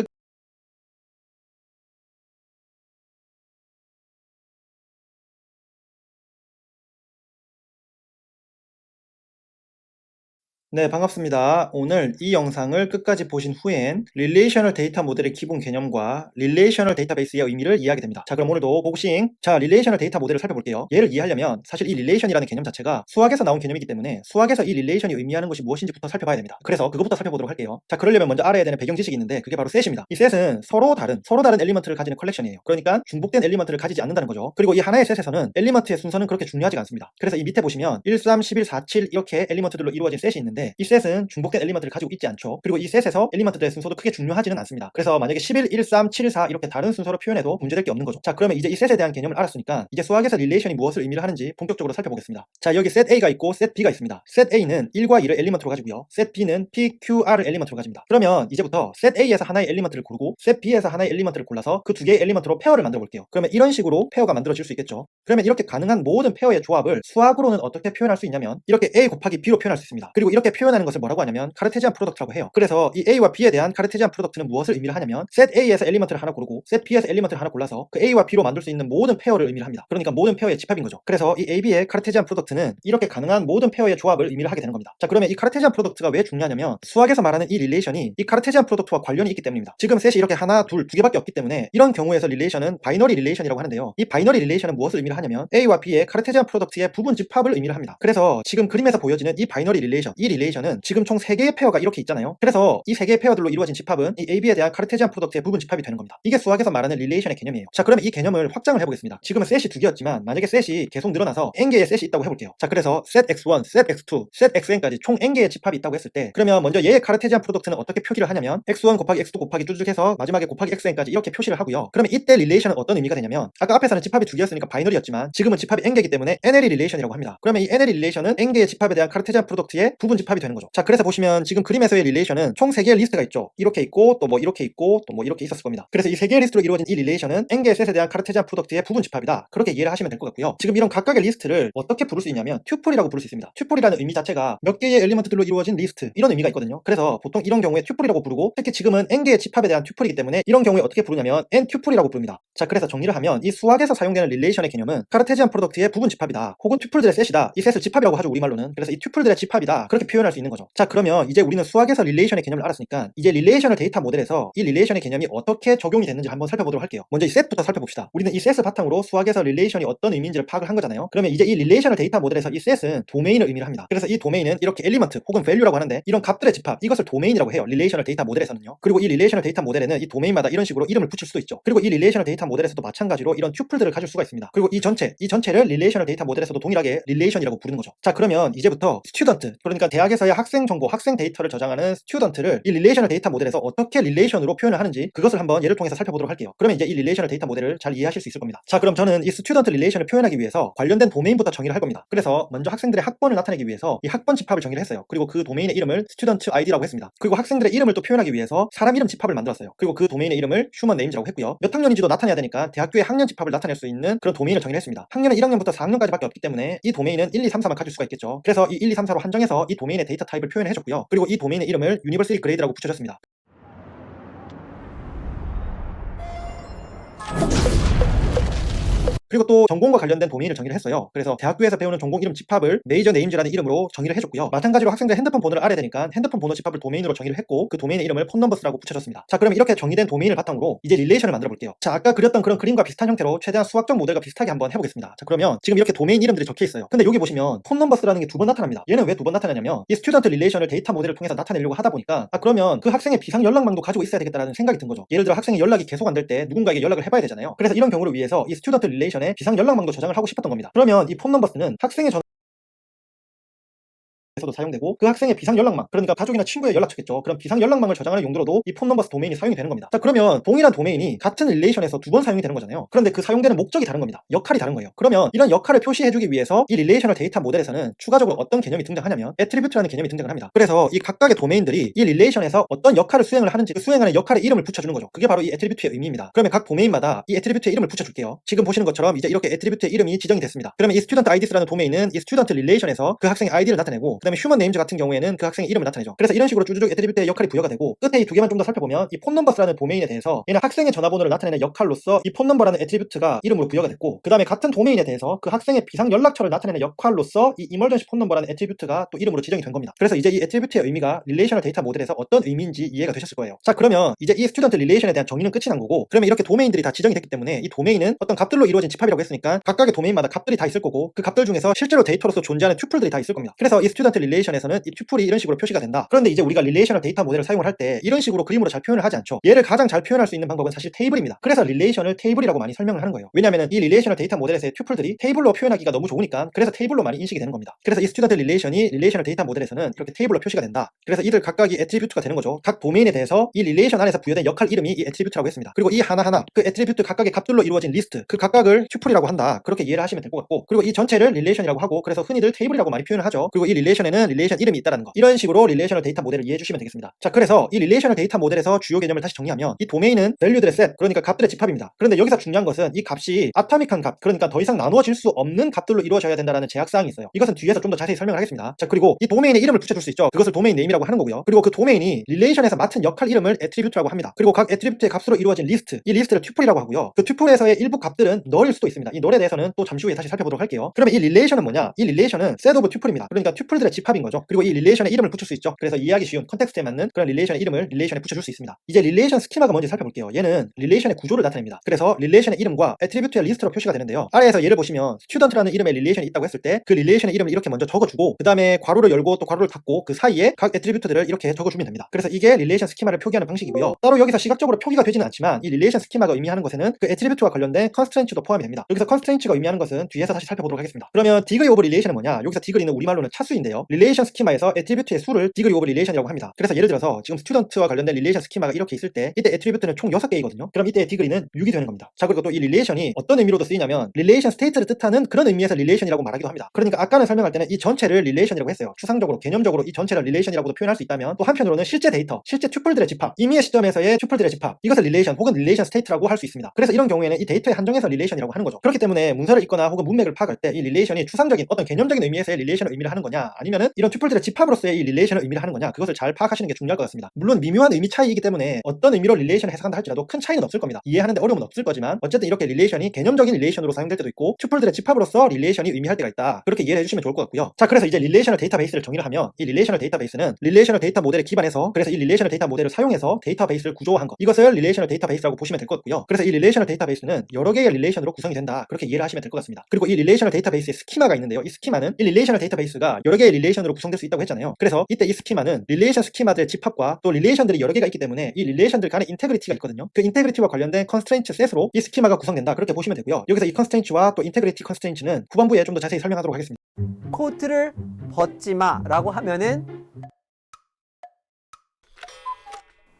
네, 반갑습니다. 오늘 이 영상을 끝까지 보신 후엔 릴레이셔널 데이터 모델의 기본 개념과 릴레이셔널 데이터베이스의 의미를 이해하게 됩니다. 자, 그럼 오늘도 고고싱. 자, 릴레이셔널 데이터 모델을 살펴볼게요. 얘를 이해하려면 사실 이 릴레이션이라는 개념 자체가 수학에서 나온 개념이기 때문에 수학에서 이 릴레이션이 의미하는 것이 무엇인지부터 살펴봐야 됩니다. 그래서 그것부터 살펴보도록 할게요. 자, 그러려면 먼저 알아야 되는 배경 지식이 있는데 그게 바로 셋입니다. 이 셋은 서로 다른 엘리먼트를 가지는 컬렉션이에요. 그러니까 중복된 엘리먼트를 가지지 않는다는 거죠. 그리고 이 하나의 셋에서는 엘리먼트의 순서는 그렇게 중요하지가 않습니다. 그래서 이 밑에 보시면 1, 3, 11, 4, 7 이렇게 엘리먼트들로 이루어진 셋이 있는데 이 셋은 중복된 엘리먼트를 가지고 있지 않죠. 그리고 이 셋에서 엘리먼트들의 순서도 크게 중요하지는 않습니다. 그래서 만약에 11, 1, 3, 7, 4 이렇게 다른 순서로 표현해도 문제될 게 없는 거죠. 자, 그러면 이제 이 셋에 대한 개념을 알았으니까 이제 수학에서 릴레이션이 무엇을 의미를 하는지 본격적으로 살펴보겠습니다. 자, 여기 셋 A가 있고 셋 B가 있습니다. 셋 A는 1과 2를 엘리먼트로 가지고요. 셋 B는 P, Q, R을 엘리먼트로 가집니다. 그러면 이제부터 셋 A에서 하나의 엘리먼트를 고르고 셋 B에서 하나의 엘리먼트를 골라서 그 두 개의 엘리먼트로 페어를 만들어 볼게요. 그러면 이런 식으로 페어가 만들어질 수 있겠죠. 그러면 이렇게 가능한 모든 페어의 조합을 수학으로는 어떻게 표현할 수 있냐면 이렇게 A 곱하기 B로 표현할 수 있습니다. 그리고 이렇게 표현하는 것을 뭐라고 하냐면 카르테지안 프로덕트라고 해요. 그래서 이 A와 B에 대한 카르테지안 프로덕트는 무엇을 의미를 하냐면 셋 A에서 엘리먼트를 하나 고르고 셋 B에서 엘리먼트를 하나 골라서 그 A와 B로 만들 수 있는 모든 페어를 의미를 합니다. 그러니까 모든 페어의 집합인 거죠. 그래서 이 A, B의 카르테지안 프로덕트는 이렇게 가능한 모든 페어의 조합을 의미를 하게 되는 겁니다. 자, 그러면 이 카르테지안 프로덕트가 왜 중요하냐면 수학에서 말하는 이 릴레이션이 이 카르테지안 프로덕트와 관련이 있기 때문입니다. 지금 셋이 이렇게 하나, 둘, 두 개밖에 없기 때문에 이런 경우에서 릴레이션은 바이너리 릴레이션이라고 하는데요. 이 바이너리 릴레이션은 무엇을 의미를 하냐면 A와 B의 카르테지안 프로덕트의 부분 집합을 의미를 합니다. 그래서 지금 그림에서 보여지는 이 바이너리 릴레이션, 이 릴레이션은 지금 총 3개의 페어가 이렇게 있잖아요. 그래서 이 3개의 페어들로 이루어진 집합은 이 AB에 대한 카르테지안 프로덕트의 부분 집합이 되는 겁니다. 이게 수학에서 말하는 릴레이션의 개념이에요. 자, 그러면 이 개념을 확장을 해보겠습니다. 지금은 셋이 2개였지만 만약에 셋이 계속 늘어나서 n개의 셋이 있다고 해볼게요. 자, 그래서 set x1, set x2, set xn까지 총 n개의 집합이 있다고 했을 때, 그러면 먼저 얘의 카르테지안 프로덕트는 어떻게 표기를 하냐면 x1 곱하기 x2 곱하기 쭉 해서 마지막에 곱하기 xn까지 이렇게 표시를 하고요. 그러면 이때 릴레이션은 어떤 의미가 되냐면, 아까 앞에서는 집합이 2개였으니까 바이너리였지만 지금은 집합이 n개이기 때문에 NL이 릴레이션이라고 합니다. 그러면 이 NL이 릴레이션은 n개의 집합에 대한 카르테지안 프로덕트의 부분 집합이 되는 거죠. 자, 그래서 보시면 지금 그림에서의 릴레이션은 총 3개의 리스트가 있죠. 이렇게 있고 또 뭐 이렇게 있고 또 뭐 이렇게 있었을 겁니다. 그래서 이 3개의 리스트로 이루어진 이 릴레이션은 n개의 셋에 대한 카르테지안 프로덕트의 부분 집합이다. 그렇게 이해를 하시면 될 것 같고요. 지금 이런 각각의 리스트를 어떻게 부를 수 있냐면 튜플이라고 부를 수 있습니다. 튜플이라는 의미 자체가 몇 개의 엘리먼트들로 이루어진 리스트, 이런 의미가 있거든요. 그래서 보통 이런 경우에 튜플이라고 부르고, 특히 지금은 n개의 집합에 대한 튜플이기 때문에 이런 경우에 어떻게 부르냐면 n 튜플이라고 부릅니다. 자, 그래서 정리를 하면 이 수학에서 사용되는 릴레이션의 개념은 카르테지안 프로덕트의 부분 집합이다, 혹은 튜플들의 셋이다. 이 셋을 집합이라고 하죠, 우리말로는. 그래서 이 튜플들의 집합이다, 그렇게 표현할 수 있는 거죠. 자, 그러면 이제 우리는 수학에서 릴레이션의 개념을 알았으니까 이제 릴레이션을 데이터 모델에서 이 릴레이션의 개념이 어떻게 적용이 됐는지 한번 살펴보도록 할게요. 먼저 이 셋부터 살펴봅시다. 우리는 이 셋을 바탕으로 수학에서 릴레이션이 어떤 의미인지를 파악을 한 거잖아요. 그러면 이제 이 릴레이션을 데이터 모델에서 이 셋은 도메인을 의미를 합니다. 그래서 이 도메인은 이렇게 엘리먼트 혹은 밸류라고 하는데, 이런 값들의 집합, 이것을 도메인이라고 해요, 릴레이션을 데이터 모델에서는요. 그리고 이 릴레이션을 데이터 모델에는 이 도메인마다 이런 식으로 이름을 붙일 수도 있죠. 그리고 이 릴레이션을 데이터 모델에서도 마찬가지로 이런 튜플들을 가질 수가 있습니다. 그리고 이 전체를 릴레이션을 데이터 모델에서도 동일하게 릴레이션이라고 부르는 거죠. 자, 그러면 이제부터 스튜던트, 그러니까 대학에서의 학생 정보, 학생 데이터를 저장하는 스튜던트를 이 릴레이션을 데이터 모델에서 어떻게 릴레이션으로 표현을 하는지, 그것을 한번 예를 통해서 살펴보도록 할게요. 그러면 이제 이 릴레이션을 데이터 모델을 잘 이해하실 수 있을 겁니다. 자, 그럼 저는 이 스튜던트 릴레이션을 표현하기 위해서 관련된 도메인부터 정의를 할 겁니다. 그래서 먼저 학생들의 학번을 나타내기 위해서 이 학번 집합을 정의를 했어요. 그리고 그 도메인의 이름을 스튜던트 아이디라고 했습니다. 그리고 학생들의 이름을 또 표현하기 위해서 사람 이름 집합을 만들었어요. 그리고 그 도메인의 이름을 휴먼 네임즈라고 했고요. 몇 학년인지도 나타내야 되니까 대학교의 학년 집합을 나타낼 수 있는 그런 도메인을 정의를 했습니다. 학년은 1학년부터 4학년까지밖에 없기 때문에 이 도메인은 1, 2, 3, 4만 가질 수가 있겠죠. 그래서 이 1, 2, 3, 4로 한정해서 이 도메인의 데이터 타입을 표현을 해줬고요. 그리고 이 도메인의 이름을 유니버시티 그레이드라고 붙여줬습니다. 그리고 또 전공과 관련된 도메인을 정의를 했어요. 그래서 대학교에서 배우는 전공 이름 집합을 메이저 네임즈라는 이름으로 정의를 해줬고요. 마찬가지로 학생들 핸드폰 번호를 알아야 되니까 핸드폰 번호 집합을 도메인으로 정의를 했고, 그 도메인의 이름을 폰 넘버스라고 붙여줬습니다. 자, 그러면 이렇게 정의된 도메인을 바탕으로 이제 릴레이션을 만들어 볼게요. 자, 아까 그렸던 그런 그림과 비슷한 형태로 최대한 수학적 모델과 비슷하게 한번 해보겠습니다. 자, 그러면 지금 이렇게 도메인 이름들이 적혀 있어요. 근데 여기 보시면 폰 넘버스라는 게 2번 나타납니다. 얘는 왜 2번 나타나냐면 이 스튜던트 릴레이션을 데이터 모델을 통해서 나타내려고 하다 보니까, 그러면 그 학생의 비상 연락망도 가지고 있어야 되겠다라는 생각이 든 거죠. 예를 들어 학생의 연락이 계속 안 될 때 누군가에게 연락을 해봐야 되잖아요. 그래서 이런 경우를 위해서 이 스튜던트 릴레이션에 비상 연락망도 저장을 하고 싶었던 겁니다. 그러면 이 폰 넘버스는 학생의 에서도 사용되고, 그 학생의 비상 연락망, 그러니까 가족이나 친구의 연락처겠죠. 그럼 비상 연락망을 저장하는 용도로도 이 폰 넘버스 도메인이 사용이 되는 겁니다. 자, 그러면 동일한 도메인이 같은 릴레이션에서 2번 사용이 되는 거잖아요. 그런데 그 사용되는 목적이 다른 겁니다. 역할이 다른 거예요. 그러면 이런 역할을 표시해주기 위해서 이 릴레이셔널 데이터 모델에서는 추가적으로 어떤 개념이 등장하냐면 애트리뷰트라는 개념이 등장을 합니다. 그래서 이 각각의 도메인들이 이 릴레이션에서 어떤 역할을 수행을 하는지 그 수행하는 역할의 이름을 붙여주는 거죠. 그게 바로 이 애트리뷰트의 의미입니다. 그러면 각 도메인마다 이 애트리뷰트의 이름을 붙여줄게요. 지금 보시는 것처럼 이제 이렇게 애트리뷰트의 이름이 지정이 됐습니다. 그러면 이 스튜던트 아이디스라는 도메인은 이 스튜던트 릴레이션에서 그 학생의 아이디를 나타내고, 그 다음에 휴먼 네임즈 같은 경우에는 그 학생의 이름을 나타내죠. 그래서 이런 식으로 쭈쭈쭈 애트리뷰트의 역할이 부여가 되고, 끝에 이 두 개만 좀 더 살펴보면 이 폰 넘버스라는 도메인에 대해서 얘는 학생의 전화번호를 나타내는 역할로서 이 폰 넘버라는 애트리뷰트가 이름으로 부여가 됐고, 그 다음에 같은 도메인에 대해서 그 학생의 비상 연락처를 나타내는 역할로서 이 이머전시 폰 넘버라는 애트리뷰트가 또 이름으로 지정이 된 겁니다. 그래서 이제 이 애트리뷰트의 의미가 릴레이셔널 데이터 모델에서 어떤 의미인지 이해가 되셨을 거예요. 자, 그러면 이제 이 스튜던트 릴레이션에 대한 정의는 끝이 난 거고, 그러면 이렇게 도메인들이 다 지정이 됐기 때문에 이 도메인은 어떤 값들로 이루어진 집합이라고 했으니까 각각의 도메인마다 값들이 다 있을 거고, 그 값들 중에서 실제로 데이터로서 존재하는 튜플들이 다 있을 겁니다. 그래서 이 스튜던트 릴레이션에서는 이 튜플이 이런 식으로 표시가 된다. 그런데 이제 우리가 릴레이셔널 데이터 모델을 사용을 할 때 이런 식으로 그림으로 잘 표현을 하지 않죠. 얘를 가장 잘 표현할 수 있는 방법은 사실 테이블입니다. 그래서 릴레이션을 테이블이라고 많이 설명을 하는 거예요. 왜냐하면 이 릴레이셔널 데이터 모델에서의 튜플들이 테이블로 표현하기가 너무 좋으니까, 그래서 테이블로 많이 인식이 되는 겁니다. 그래서 이 스튜던트 릴레이션이 릴레이셔널 데이터 모델에서는 이렇게 테이블로 표시가 된다. 그래서 이들 각각이 애트리뷰트가 되는 거죠. 각 도메인에 대해서 이 릴레이션 안에서 부여된 역할 이름이 이 애트리뷰트라고 했습니다. 그리고 이 하나하나 그 애트리뷰트 각각의 값들로 이루어진 리스트, 그 각각을 튜플이라고 한다. 그렇게 이해를 하시면 될 것 같고, 그리고 이 전체를 릴레이션이라고 하고, 그래서 흔히들 테이블이라고 많이 표현을 하죠. 그리고 이 릴레이션에는 릴레이션 이름이 있다는 거, 이런 식으로 릴레이셔널 데이터 모델을 이해해 주시면 되겠습니다. 자, 그래서 이 릴레이셔널 데이터 모델에서 주요 개념을 다시 정리하면 이 도메인은 밸류들의 셋, 그러니까 값들의 집합입니다. 그런데 여기서 중요한 것은 이 값이 아토믹한 값, 그러니까 더 이상 나누어질 수 없는 값들로 이루어져야 된다는 제약사항이 있어요. 이것은 뒤에서 좀 더 자세히 설명을 하겠습니다. 자, 그리고 이 도메인의 이름을 붙여줄 수 있죠. 그것을 도메인 네임이라고 하는 거고요. 그리고 그 도메인이 릴레이션에서 맡은 역할 이름을 애트리뷰트라고 합니다. 그리고 각 애트리뷰트의 값으로 이루어진 리스트, 이 리스트를 튜플이라고 하고요. 그 튜플에서의 일부 값들은 널일 수도 있습니다. 이 널에 대해서는 또 잠시 후에 다시 살펴보도록 할게요. 그러면 이 릴레이션은 뭐냐? 이 릴레이션은 셋 오브 튜플입니다. 그러니까 튜플들의 집합인 거죠. 그리고 이 릴레이션의 이름을 붙일 수 있죠. 그래서 이해하기 쉬운 컨텍스트에 맞는 그런 릴레이션의 이름을 릴레이션에 붙여줄 수 있습니다. 이제 릴레이션 스키마가 뭔지 살펴볼게요. 얘는 릴레이션의 구조를 나타냅니다. 그래서 릴레이션의 이름과 애트리뷰트의 리스트로 표시가 되는데요. 아래에서 예를 보시면 스튜던트라는 이름의 릴레이션이 있다고 했을 때 그 릴레이션의 이름을 이렇게 먼저 적어주고 그 다음에 괄호를 열고 또 괄호를 닫고 그 사이에 각 애트리뷰트들을 이렇게 적어주면 됩니다. 그래서 이게 릴레이션 스키마를 표기하는 방식이고요. 따로 여기서 시각적으로 표기가 되지는 않지만 이 릴레이션 스키마가 의미하는 것에는 그 애트리뷰트와 관련된 컨스트레인츠도 포함이 됩니다. 여기서 컨스트레인츠가 의미하는 것은 뒤에서 다시 살펴보도록 하겠습니다. 그러면 디그리 오브 릴레이션은 뭐냐? 여기서 디그리는 우리말로는 차수인데요. 릴레이션 스키마에서 애트리뷰트의 수를 디그리 오브 릴레이션이라고 합니다. 그래서 예를 들어서 지금 스튜던트와 관련된 릴레이션 스키마가 이렇게 있을 때 이때 애트리뷰트는 총 6개이거든요. 그럼 이때 디그리는 6이 되는 겁니다. 자, 그리고 또 이 릴레이션이 어떤 의미로도 쓰이냐면 릴레이션 스테이트를 뜻하는 그런 의미에서 릴레이션이라고 말하기도 합니다. 그러니까 아까는 설명할 때는 이 전체를 릴레이션이라고 했어요. 추상적으로 개념적으로 이 전체를 릴레이션이라고도 표현할 수 있다면 또 한편으로는 실제 데이터, 실제 튜플들의 집합, 임의의 시점에서의 튜플들의 집합, 이것을 릴레이션 혹은 릴레이션 스테이트라고 할 수 있습니다. 그래서 이런 경우에는 이 데이터에 한정해서 릴레이션이라고 하는 거죠. 그렇기 때문에 문서를 읽거나 혹은 문맥을 파악할 때 이 릴레이션이 추상적인 어떤 개념적인 의미에서의 릴레이션을 의미를 하는 거냐, 아니면은 이런 튜플들의 집합으로서의 이 릴레이션을 의미를 하는 거냐, 그것을 잘 파악하시는 게 중요할 것 같습니다. 물론 미묘한 의미 차이이기 때문에 어떤 의미로 릴레이션을 해석한다 할지라도 큰 차이는 없을 겁니다. 이해하는데 어려움은 없을 거지만 어쨌든 이렇게 릴레이션이 개념적인 릴레이션으로 사용될 때도 있고 튜플들의 집합으로서 릴레이션이 의미할 때가 있다. 그렇게 이해를 해주시면 좋을 것 같고요. 자, 그래서 이제 릴레이셔널 데이터베이스를 정의를 하면 이 릴레이셔널 데이터베이스는 릴레이셔널 데이터 모델에 기반해서, 그래서 이 릴레이셔널 데이터 모델을 사용해서 데이터베이스를 구조화한 것, 이것을 릴레이셔널 데이터베이스라고 보시면 될 것 같고요. 그래서 이 릴레이셔널 데이터베이스는 여러 개의 릴레이션으로 구성이 된다, 그렇게 이해를 하시면 될 것 같습니다. 그리고 이 릴레이셔널 데이터베이스의 스키마가 있는데요. 이 스키마는 이 릴레이셔널 데이터베이스가 여러 개의 릴레이션으로 구성될 수 있다고 했잖아요. 그래서 이때 이 스키마는 릴레이션 스키마들의 집합과 또 릴레이션들이 여러 개가 있기 때문에 이 릴레이션들 간의 인테그리티가 있거든요. 그 인테그리티와 관련된 컨스트레인트 셋으로 이 스키마가 구성된다, 그렇게 보시면 되고요. 여기서 이 컨스트레인트와 또 인테그리티 컨스트레인트는 후반부에 좀 더 자세히 설명하도록 하겠습니다. 코트를 벗지 마라고 하면은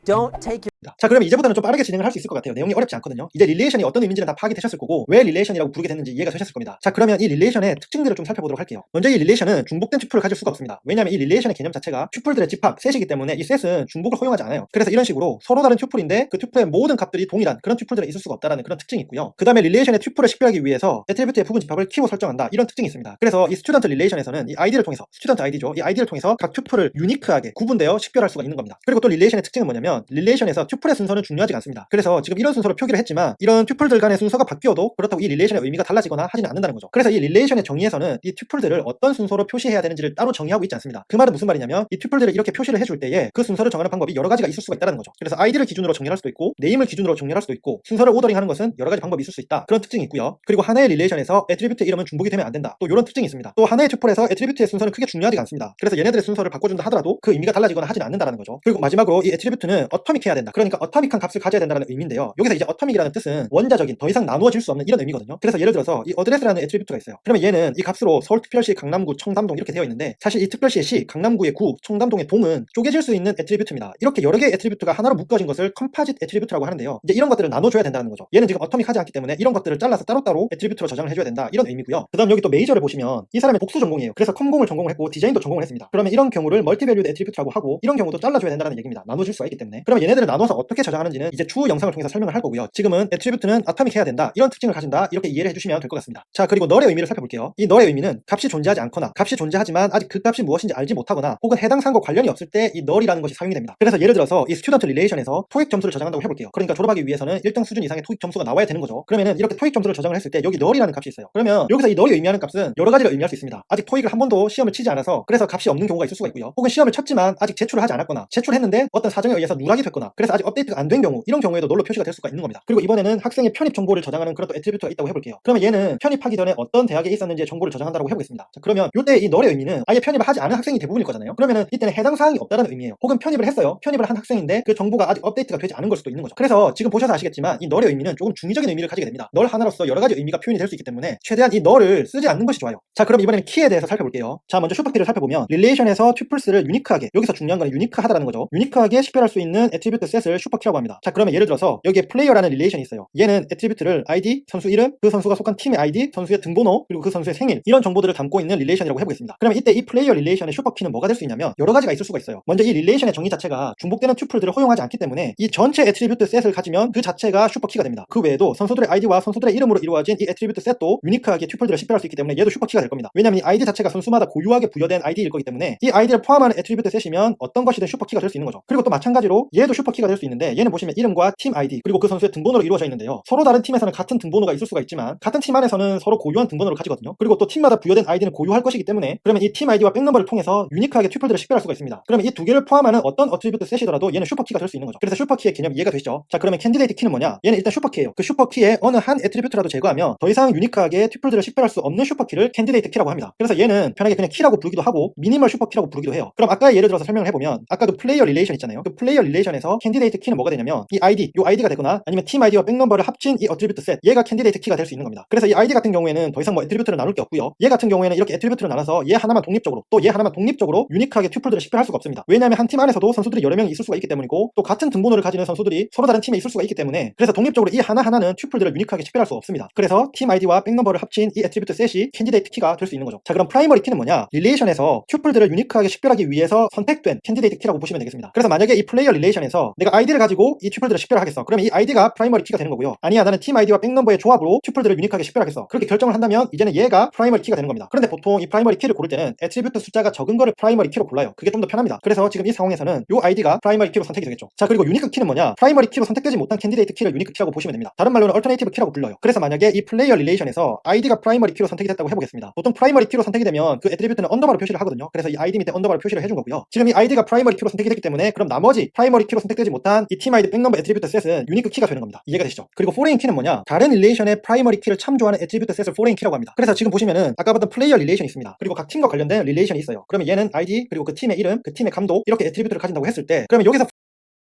Don't take 자, 그러면 이제부터는 좀 빠르게 진행을 할 수 있을 것 같아요. 내용이 어렵지 않거든요. 이제 릴레이션이 어떤 의미인지는 다 파악이 되셨을 거고 왜 릴레이션이라고 부르게 됐는지 이해가 되셨을 겁니다. 자, 그러면 이 릴레이션의 특징들을 좀 살펴보도록 할게요. 먼저 이 릴레이션은 중복된 튜플을 가질 수가 없습니다. 왜냐하면 이 릴레이션의 개념 자체가 튜플들의 집합, 셋이기 때문에 이 셋은 중복을 허용하지 않아요. 그래서 이런 식으로 서로 다른 튜플인데 그 튜플의 모든 값들이 동일한 그런 튜플들은 있을 수가 없다는 그런 특징이 있고요. 그 다음에 릴레이션의 튜플을 식별하기 위해서 애트리뷰트의 부분 집합을 키워 설정한다, 이런 특징이 있습니다. 그래서 이 스튜던트 릴레이션에서는 이 아이디를 통해서, 스튜던트 아이디죠, 이 아이디를 통해서 각 튜플을 유니크하게 구분되어 식별할 수가 있는 겁니다. 그리고 또 릴레이션의 특징은 뭐냐면 릴레이션에서 튜플의 순서는 중요하지 않습니다. 그래서 지금 이런 순서로 표기를 했지만 이런 튜플들 간의 순서가 바뀌어도 그렇다고 이 릴레이션의 의미가 달라지거나 하지는 않는다는 거죠. 그래서 이 릴레이션의 정의에서는 이 튜플들을 어떤 순서로 표시해야 되는지를 따로 정의하고 있지 않습니다. 그 말은 무슨 말이냐면 이 튜플들을 이렇게 표시를 해줄 때에 그 순서를 정하는 방법이 여러 가지가 있을 수가 있다는 거죠. 그래서 아이디를 기준으로 정렬할 수도 있고 네임을 기준으로 정렬할 수도 있고 순서를 오더링하는 것은 여러 가지 방법이 있을 수 있다, 그런 특징이 있고요. 그리고 하나의 릴레이션에서 애트리뷰트 이름은 중복이 되면 안 된다, 또 이런 특징이 있습니다. 또 하나의 튜플에서 애트리뷰트의 순서는 크게 중요하지 않습니다. 그래서 얘네들의 순서를 바꿔준다 하더라도 그 의미가 달라지거나 하지는 않는다는 거죠. 그리고 마지막으로 이 애트리뷰트는 어터믹해야 된다, 그러니까 어터믹한 값을 가져야 된다는 의미인데요. 여기서 이제 어터믹이라는 뜻은 원자적인, 더 이상 나누어질 수 없는 이런 의미거든요. 그래서 예를 들어서 이 어드레스라는 애트리뷰트가 있어요. 그러면 얘는 이 값으로 서울특별시, 강남구, 청담동 이렇게 되어 있는데 사실 이 특별시의 시, 강남구의 구, 청담동의 동은 쪼개질 수 있는 애트리뷰트입니다. 이렇게 여러 개의 애트리뷰트가 하나로 묶어진 것을 컴파짓 애트리뷰트라고 하는데요. 이제 이런 것들을 나눠줘야 된다는 거죠. 얘는 지금 어터믹하지 않기 때문에 이런 것들을 잘라서 따로따로 애트리뷰트로 저장을 해줘야 된다, 이런 의미고요. 그 다음 여기 또 메이저를 보시면 이 사람의 복수 전공이에요. 그래서 컴공을 전공을 했고 디자인도 전공을 했습니다. 그러면 이런 경우를 멀티밸류드 애트리뷰트라고 하고 이런 경우도 잘라줘야 된다는 얘기입니다. 나눠줄 수가 있기 때문에. 그러면 얘네들을 나눠서 어떻게 저장하는지는 이제 추후 영상을 통해서 설명을 할 거고요. 지금은 애트리뷰트는 아토믹해야 된다, 이런 특징을 가진다, 이렇게 이해를 해주시면 될 것 같습니다. 자, 그리고 널의 의미를 살펴볼게요. 이 널의 의미는 값이 존재하지 않거나 값이 존재하지만 아직 그 값이 무엇인지 알지 못하거나 혹은 해당 사항과 관련이 없을 때 이 널이라는 것이 사용이 됩니다. 그래서 예를 들어서 이 스튜던트 릴레이션에서 토익 점수를 저장한다고 해볼게요. 그러니까 졸업하기 위해서는 1등 수준 이상의 토익 점수가 나와야 되는 거죠. 그러면은 이렇게 토익 점수를 저장을 했을 때 여기 널이라는 값이 있어요. 그러면 여기서 이 널이 의미하는 값은 여러 가지를 의미할 수 있습니다. 아직 토익을 한 번도 시험을 치지 않아서 그래서 값이 없는 경우가 있을 수가 있고요. 혹은 시험을 쳤지만 아직 제출을 하지 않았거나 제출했는데 어떤 사정에 의해서 누락이 됐거나 그래서 아직 업데이트가 안 된 경우, 이런 경우에도 널로 표시가 될 수가 있는 겁니다. 그리고 이번에는 학생의 편입 정보를 저장하는 그런 또 애트리뷰트가 있다고 해볼게요. 그러면 얘는 편입하기 전에 어떤 대학에 있었는지의 정보를 저장한다고 해보겠습니다. 자, 그러면 이때 이 널의 의미는 아예 편입을 하지 않은 학생이 대부분일 거잖아요. 그러면은 이때는 해당 사항이 없다는 의미예요. 혹은 편입을 했어요. 편입을 한 학생인데 그 정보가 아직 업데이트가 되지 않은 걸 수도 있는 거죠. 그래서 지금 보셔서 아시겠지만 이 널의 의미는 조금 중의적인 의미를 가지게 됩니다. 널 하나로서 여러 가지 의미가 표현이 될 수 있기 때문에 최대한 이 널을 쓰지 않는 것이 좋아요. 자, 그럼 이번에는 키에 대해서 살펴볼게요. 자, 먼저 슈퍼키를 살펴보면 릴레이션에서 튜플스를 유니크하게, 여기서 중요한 건 유니크하다라는 거죠. 유니크하게 식별할 수 있는 애트리뷰트 셋을 슈퍼키라고 합니다. 자, 그러면 예를 들어서 여기에 플레이어라는 릴레이션이 있어요. 얘는 애트리뷰트를 아이디, 선수 이름, 그 선수가 속한 팀의 아이디, 선수의 등번호, 그리고 그 선수의 생일, 이런 정보들을 담고 있는 릴레이션이라고 해보겠습니다. 그러면 이때 이 플레이어 릴레이션의 슈퍼키는 뭐가 될 수 있냐면 여러 가지가 있을 수가 있어요. 먼저 이 릴레이션의 정의 자체가 중복되는 튜플들을 허용하지 않기 때문에 이 전체 애트리뷰트 셋을 가지면 그 자체가 슈퍼키가 됩니다. 그 외에도 선수들의 아이디와 선수들의 이름으로 이루어진 이 애트리뷰트 셋도 유니크하게 튜플들을 식별할 수 있기 때문에 얘도 슈퍼키가 될 겁니다. 왜냐하면 이 아이디 자체가 선수마다 고유하게 부여된 아이디일 거기 때문에 이 아이디를 포함하는 애트리뷰트 셋이면 어떤 것이든 슈퍼키가 될 수 있는 거죠. 그리고 또 마찬가지로 얘도 슈퍼키가 될 될 수 있는데 얘는 보시면 이름과 팀 아이디 그리고 그 선수의 등번호로 이루어져 있는데요. 서로 다른 팀에서는 같은 등번호가 있을 수가 있지만 같은 팀 안에서는 서로 고유한 등번호를 가지거든요. 그리고 또 팀마다 부여된 아이디는 고유할 것이기 때문에 그러면 이 팀 아이디와 백넘버를 통해서 유니크하게 튜플들을 식별할 수가 있습니다. 그러면 이 두 개를 포함하는 어떤 어트리뷰트 셋이더라도 얘는 슈퍼키가 될 수 있는 거죠. 그래서 슈퍼키의 개념이 이해가 되시죠? 자, 그러면 캔디데이트 키는 뭐냐? 얘는 일단 슈퍼키예요. 그 슈퍼키의 어느 한 애트리뷰트라도 제거하면 더 이상 유니크하게 튜플들을 식별할 수 없는 슈퍼키를 캔디데이트 키라고 합니다. 그래서 얘는 편하게 그냥 키라고 부르기도 하고 미니멀 슈퍼키라고 부르기도 해요. 그럼 아까 예를 들어서 설명을 해보면 아까 그 플레이어 릴레이션 있잖아요. 그 플레이어 릴레이션에서 캔디데이트 키는 뭐가 되냐면 이 아이디, 요 아이디가 되거나 아니면 팀 아이디와 백넘버를 합친 이 어트리뷰트 셋, 얘가 캔디데이트 키가 될 수 있는 겁니다. 그래서 이 아이디 같은 경우에는 더 이상 뭐 애트리뷰트를 나눌 게 없고요. 얘 같은 경우에는 이렇게 애트리뷰트를 나눠서 얘 하나만 독립적으로 또 얘 하나만 독립적으로 유니크하게 튜플들을 식별할 수가 없습니다. 왜냐하면 한 팀 안에서도 선수들이 여러 명이 있을 수가 있기 때문이고 또 같은 등번호를 가지는 선수들이 서로 다른 팀에 있을 수가 있기 때문에 그래서 독립적으로 이 하나하나는 튜플들을 유니크하게 식별할 수 없습니다. 그래서 팀 아이디와 백넘버를 합친 이 애트리뷰트 셋이 캔디데이트 키가 될 수 있는 거죠. 자, 그럼 프라이머리 키는 뭐냐? 릴레이션에서 튜플들을 유니크하게 식별하기 위해서 선택된 캔디데이트 키라고 보시면 되겠습니다. 그래서 만약에 이 플레이어 릴레이션에서 내가 아이디를 가지고 이 튜플들을 식별하겠어. 그러면 이 아이디가 프라이머리 키가 되는 거고요. 아니야, 나는 팀 아이디와 백넘버의 조합으로 튜플들을 유니크하게 식별하겠어. 그렇게 결정을 한다면 이제는 얘가 프라이머리 키가 되는 겁니다. 그런데 보통 이 프라이머리 키를 고를 때는 애트리뷰트 숫자가 적은 거를 프라이머리 키로 골라요. 그게 좀 더 편합니다. 그래서 지금 이 상황에서는 이 아이디가 프라이머리 키로 선택이 되겠죠. 자, 그리고 유니크 키는 뭐냐? 프라이머리 키로 선택되지 못한 캔디데이트 키를 유니크 키라고 보시면 됩니다. 다른 말로는 얼터네이티브 키라고 불러요. 그래서 만약에 이 플레이어 릴레이션에서 아이디가 프라이머리 키로 선택이 됐다고 해보겠습니다. 보통 프라이머리 키로 선택이 되면 그 애트리뷰트는 언더바로 표시를 하거든요. 그래서 이 아이디 밑에 언더바로 표시를 해준 거고요. 지금 이 아이디가 프라이머리 키로 선택이 됐기 때문에 그럼 나머지 프라이머리 키로 선택되지 못한 이 팀 아이디 백넘버 애트리뷰트 셋은 유니크 키가 되는 겁니다. 이해가 되시죠? 그리고 포레인 키는 뭐냐? 다른 릴레이션의 프라이머리 키를 참조하는 애트리뷰트 셋을 포레인 키라고 합니다. 그래서 지금 보시면은 아까 봤던 플레이어 릴레이션이 있습니다. 그리고 각 팀과 관련된 릴레이션이 있어요. 그러면 얘는 아이디 그리고 그 팀의 이름, 그 팀의 감독 이렇게 애트리뷰트를 가진다고 했을 때 그러면 여기서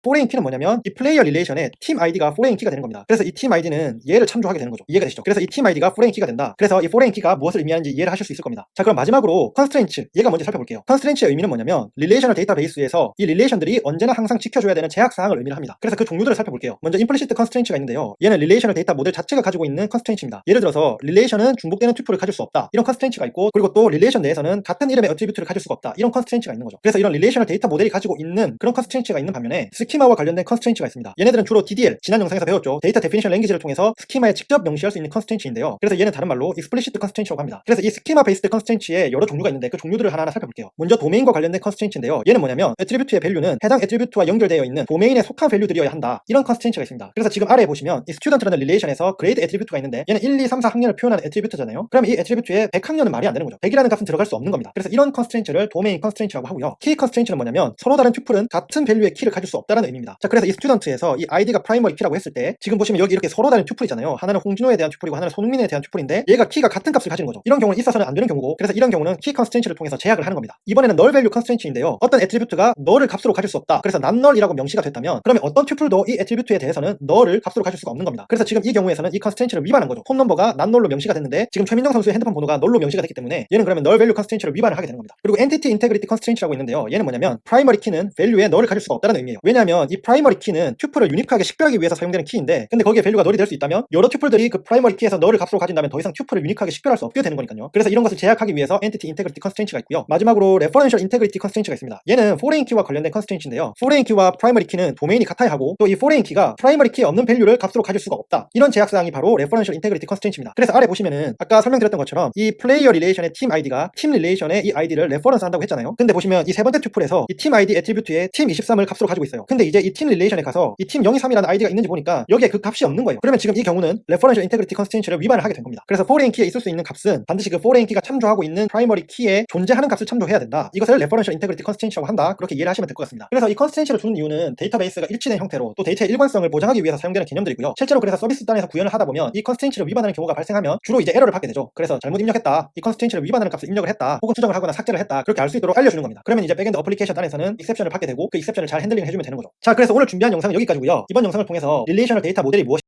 포레인 키는 뭐냐면 이 플레이어 릴레이션의 팀 아이디가 포레인 키가 되는 겁니다. 그래서 이 팀 아이디는 얘를 참조하게 되는 거죠. 이해가 되시죠? 그래서 이 팀 아이디가 포레인 키가 된다. 그래서 이 포레인 키가 무엇을 의미하는지 이해를 하실 수 있을 겁니다. 자, 그럼 마지막으로 컨스트레인츠, 얘가 먼저 살펴볼게요. 컨스트레인츠의 의미는 뭐냐면 릴레이셔널 데이터베이스에서 이 릴레이션들이 언제나 항상 지켜줘야 되는 제약 사항을 의미를 합니다. 그래서 그 종류들을 살펴볼게요. 먼저 임플리시트 컨스트레인츠가 있는데요. 얘는 릴레이셔널 데이터 모델 자체가 가지고 있는 컨스트레인츠입니다. 예를 들어서 릴레이션은 중복되는 튜플을 가질 수 없다. 이런 컨스트레인츠가 있고 그리고 또 릴레이션 내에서는 같은 이름의 어트리뷰트를 가질 수가 없다. 이런 컨스트레인츠가 있는 거죠. 그래서 이런 릴레이셔널 데이터 모델이 가지고 있는 그런 컨스트레인츠가 있는 반면에 스키마와 관련된 컨스트레인츠가 있습니다. 얘네들은 주로 DDL, 지난 영상에서 배웠죠. 데이터 데피니션 랭귀지를 통해서 스키마에 직접 명시할 수 있는 컨스트레인츠인데요. 그래서 얘는 다른 말로 익스플리시트 컨스트레인츠라고 합니다. 그래서 이 스키마 베이스드 컨스트레인츠에 여러 종류가 있는데 그 종류들을 하나하나 살펴볼게요. 먼저 도메인과 관련된 컨스트레인츠인데요. 얘는 뭐냐면 애트리뷰트의 밸류는 해당 애트리뷰트와 연결되어 있는 도메인에 속한 밸류들이어야 한다. 이런 컨스트레인츠가 있습니다. 그래서 지금 아래에 보시면 이 스튜던트라는 릴레이션에서 그레이드 애트리뷰트가 있는데 얘는 1, 2, 3, 4학년을 표현하는 애트리뷰트잖아요. 그럼 이 애트리뷰트에 100학년은 말이 안 되는 거죠. 100이라는 값은 들어갈 수 없는 겁니다. 그래서 이런 컨스트레인츠를 도메인 컨스트레인츠라고 하고요. 키 컨스트레인츠는 뭐냐면 서로 다른 튜플은 같은 밸류의 키를 가질 수 없다는 의미입니다. 자, 그래서 이 스튜던트에서 이 아이디가 프라이머리 키라고 했을 때 지금 보시면 여기 이렇게 서로 다른 튜플이잖아요. 하나는 홍진호에 대한 튜플이고 하나는 손흥민에 대한 튜플인데 얘가 키가 같은 값을 가지는 거죠. 이런 경우는 있어서는 안 되는 경우고 그래서 이런 경우는 키 컨스트레인츠를 통해서 제약을 하는 겁니다. 이번에는 널 밸류 컨스트레인츠인데요. 어떤 애트리뷰트가 널을 값으로 가질 수 없다. 그래서 난널이라고 명시가 됐다면 그러면 어떤 튜플도 이 애트리뷰트에 대해서는 널을 값으로 가질 수가 없는 겁니다. 그래서 지금 이 경우에서는 이 컨스트레인츠를 위반한 거죠. 폰 넘버가 난널로 명시가 됐는데 지금 최민정 선수의 핸드폰 번호가 널로 명시가 됐기 때문에 얘는 그러면 널 밸류 컨스트레인츠를 위반을 하게 되는 겁니다. 그리고 엔티티 인테그리티 컨스트레인츠라고 있는데요. 얘는 뭐냐면 프라이머리 키는 밸류에 널을 가질 수가 없다는 의미예요. 왜냐하면 이 프라이머리 키는 튜플을 유니크하게 식별하기 위해서 사용되는 키인데 근데 거기에 밸류가 널이 될 수 있다면 여러 튜플들이 그 프라이머리 키에서 널을 값으로 가진다면 더 이상 튜플을 유니크하게 식별할 수 없게 되는 거니까요. 그래서 이런 것을 제약하기 위해서 엔티티 인테그리티 컨스트레인츠가 있고요. 마지막으로 레퍼런셜 인테그리티 컨스트레인츠가 있습니다. 얘는 포레인 키와 관련된 컨스트레인츠인데요. 포레인 키와 프라이머리 키는 도메인이 같아야 하고 또 이 포레인 키가 프라이머리 키에 없는 밸류를 값으로 가질 수가 없다. 이런 제약 사항이 바로 레퍼런셜 인테그리티 컨스트레인츠입니다. 그래서 아래 보시면은 아까 설명드렸던 것처럼 이 플레이어 릴레이션의 팀 아이디가 팀 릴레이션의 이 아이디를 레퍼런스 한다고 했잖아요. 근데 보시면 이 세 번째 튜플에서 이 팀 아이디 애트리뷰트에 팀 23을 값으로 가지고 있어요. 근데 이제 이 팀 릴레이션에 가서 이 팀 023이라는 아이디가 있는지 보니까 여기에 그 값이 없는 거예요. 그러면 지금 이 경우는 레퍼런셜 인테그리티 컨스트레인츠를 위반을 하게 된 겁니다. 그래서 포레인 키에 있을 수 있는 값은 반드시 그 포레인 키가 참조하고 있는 프라이머리 키에 존재하는 값을 참조해야 된다. 이것을 레퍼런셜 인테그리티 컨스트레인츠라고 한다. 그렇게 이해를 하시면 될 것 같습니다. 그래서 이 컨스트레인츠를 주는 이유는 데이터베이스가 일치된 형태로 또 데이터의 일관성을 보장하기 위해서 사용되는 개념들이고요. 실제로 그래서 서비스 단에서 구현을 하다 보면 이 컨스트레인츠를 위반하는 경우가 발생하면 주로 이제 에러를 받게 되죠. 그래서 잘못 입력했다. 이 컨스트레인츠를 위반하는 값을 입력을 했다. 혹은 수정을 하거나 삭제를 했다. 그렇게 알 수 있도록 알려주는 겁니다. 그러면 이제 백엔드 어플리케이션 단에서는 익셉션을 받게 되고 그 익셉션을 잘 핸들링 해주면 되는 거죠. 자, 그래서 오늘 준비한 영상은 여기까지고요. 이번 영상을 통해서 릴레이셔널 데이터 모델이 무엇이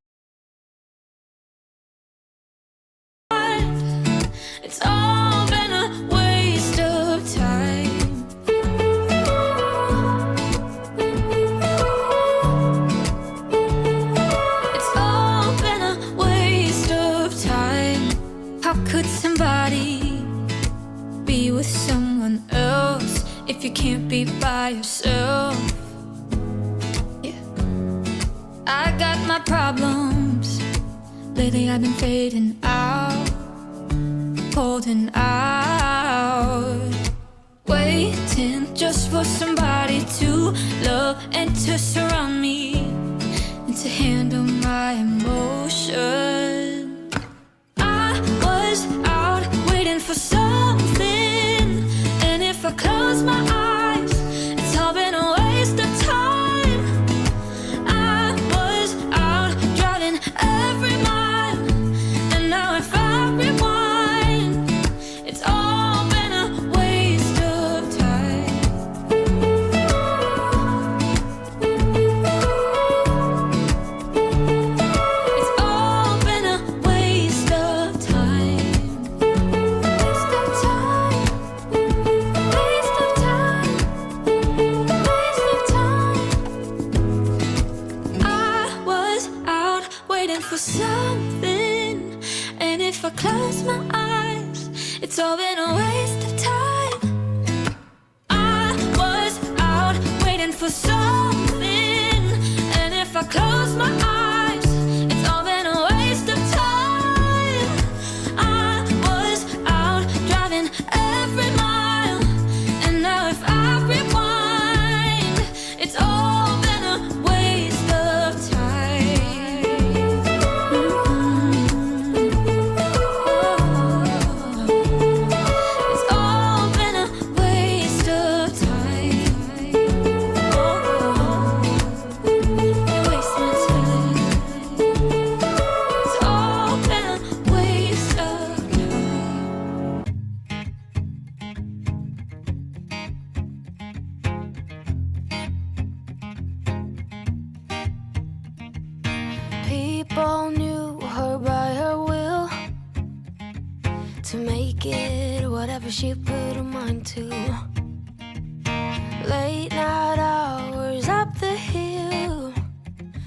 It's all been a waste of time. It's all been a waste of time. How could somebody be with someone else if you can't be by yourself? Yeah, I got my problems. Lately I've been fading out, holding out, waiting just for somebody to love and to surround me. something. And if I close my eyes, it's all been a waste of time. I was out driving every mile, and now if I rewind, it's all been a waste of time. It's all been a waste of time. You waste my time. It's all been a waste of time. People knew her by her will, to make it whatever she put her mind to. Late night hours up the hill,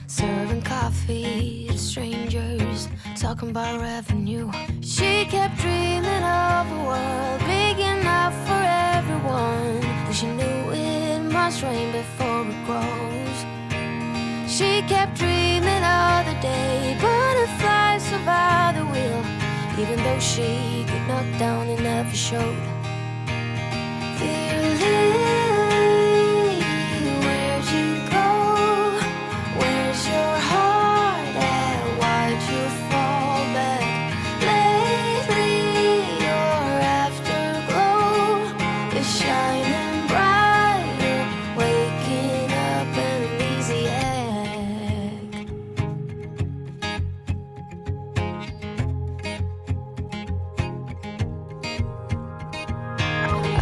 serving coffee to strangers, talking about revenue. She kept dreaming of a world big enough for everyone, but she knew it must rain before it grows. She kept dreaming of the day butterflies survive the wheel, even though she got knocked down and never showed. Dear Lily, where'd you go? Where's your heart at? Why'd you fall back? Lately, your afterglow is shining brighter, waking up an easy egg.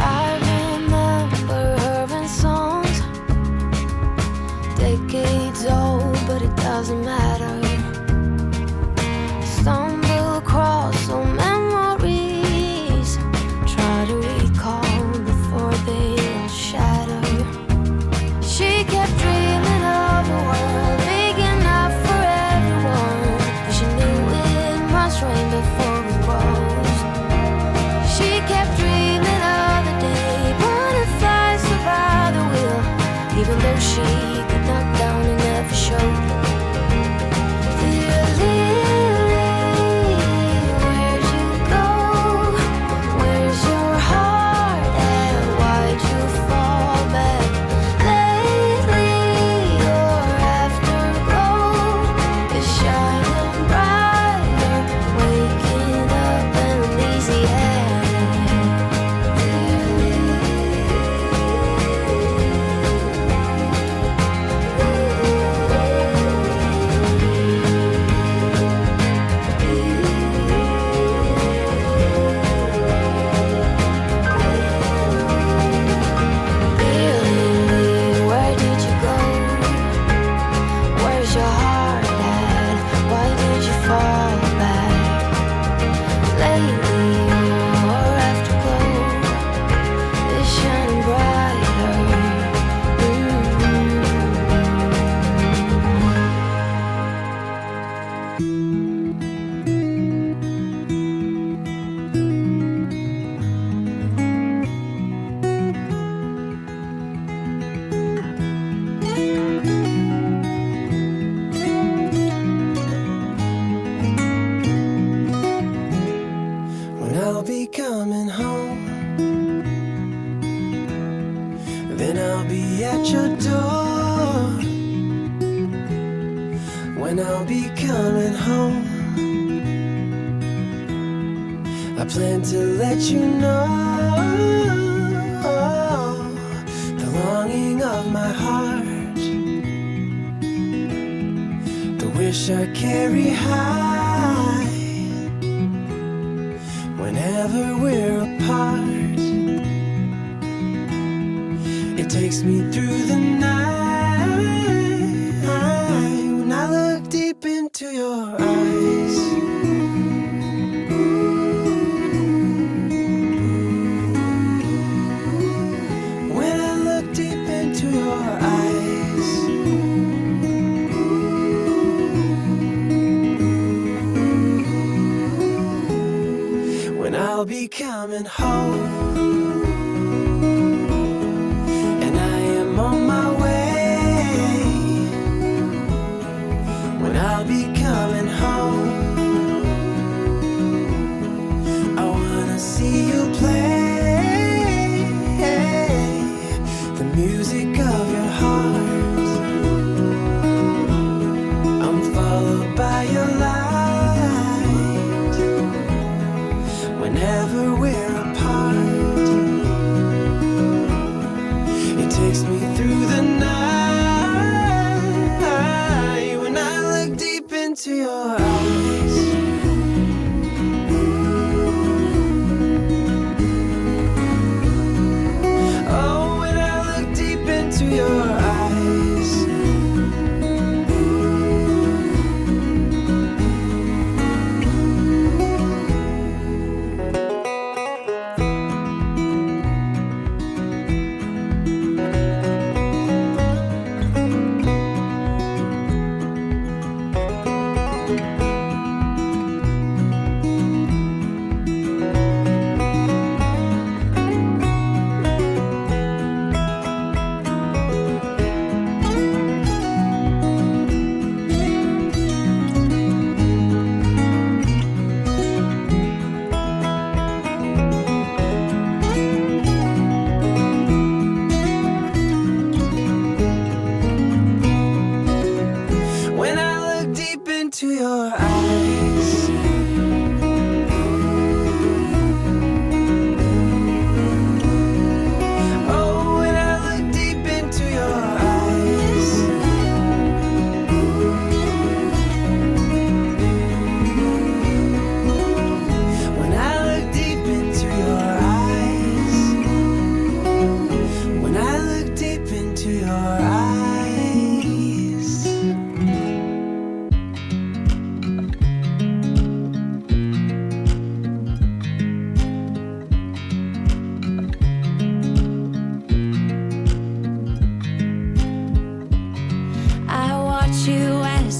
I remember her in songs, decades old, but it doesn't matter. Stumble across some memories, try to recall before they all shatter. She kept dreaming of a world big enough for everyone, but she knew it must rain before it grows. She kept dreaming of the day butterflies survive the wheel, even though she got knocked down and never showed. Dear Lily, where'd you go? Where's your heart at? Why'd you fall back? Lately, your afterglow is shining brighter, waking up an easy egg. Lily, where did you go? Where's your heart at? Why did you fall back? Lately, your afterglow is shining brighter. When I'll be coming home, then I'll be at your door. When I'll be coming home, I plan to let you know the longing of my heart, the wish I carry high. Whenever we're apart, it takes me through the night. When I look deep into your eyes, when I look deep into your eyes, when I'll be coming home, and I am on my way.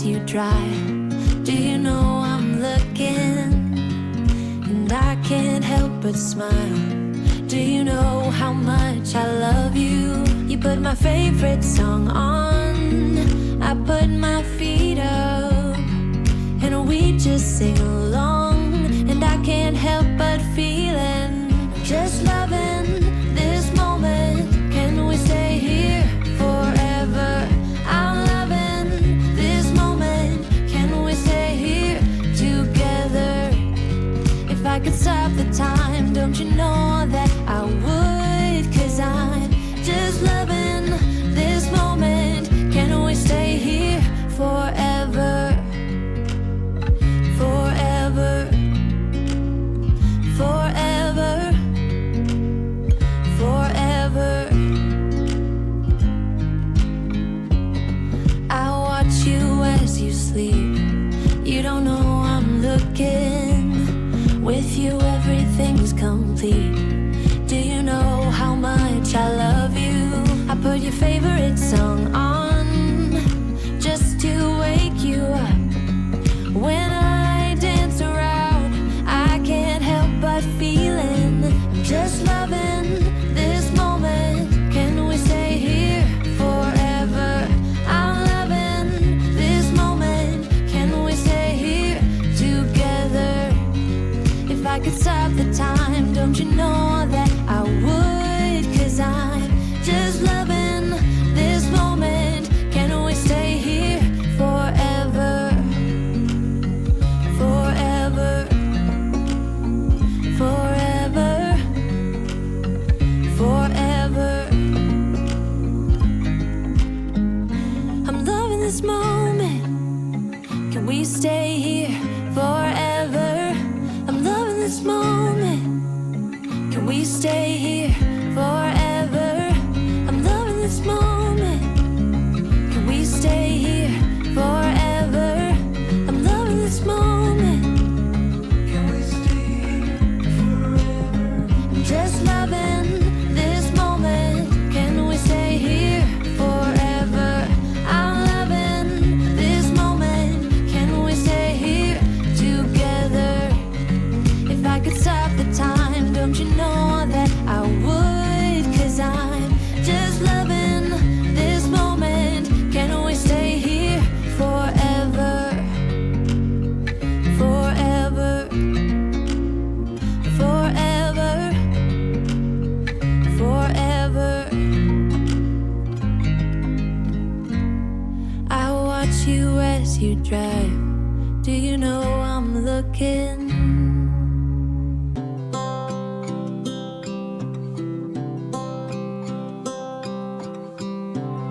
as you drive. Do you know I'm looking? And I can't help but smile. Do you know how much I love you? You put my favorite song on, I put my feet up, and we just sing along. And I can't help but feeling, just loving this moment. Can we stay here forever? I'm loving this moment. Can we stay here together? If I could stop the time, don't you know that I would? 'Cause I'm just loving this moment. Can we stay here forever? Forever. Forever. Forever. I watch you as you sleep. You don't know I'm looking. With you everything's complete. Do you know how much I love you? I put your favorite song on just to wake you up. When I dance around, I can't help but feeling, I'm just loving this moment. Can we stay here forever? I'm loving this moment. Can we stay here together? If I could stop the time, don't you know that I would? 'Cause I'm just loving this moment. Can we stay here forever? Forever. Forever. Forever. I'm loving this moment. Can we stay here forever? I'm loving this moment. Can we stay here forever? I'm loving this moment. Can we stay here forever? I'm loving this moment. Can we stay here forever? I'm just loving this moment. Can we stay here forever? I'm loving this moment. Can we stay here together? If I could stop the time, don't you know that I would? 'Cause I'm just loving this moment. Can we stay here forever? Forever. Forever. Forever. I watch you as you drive. Do you know I'm looking?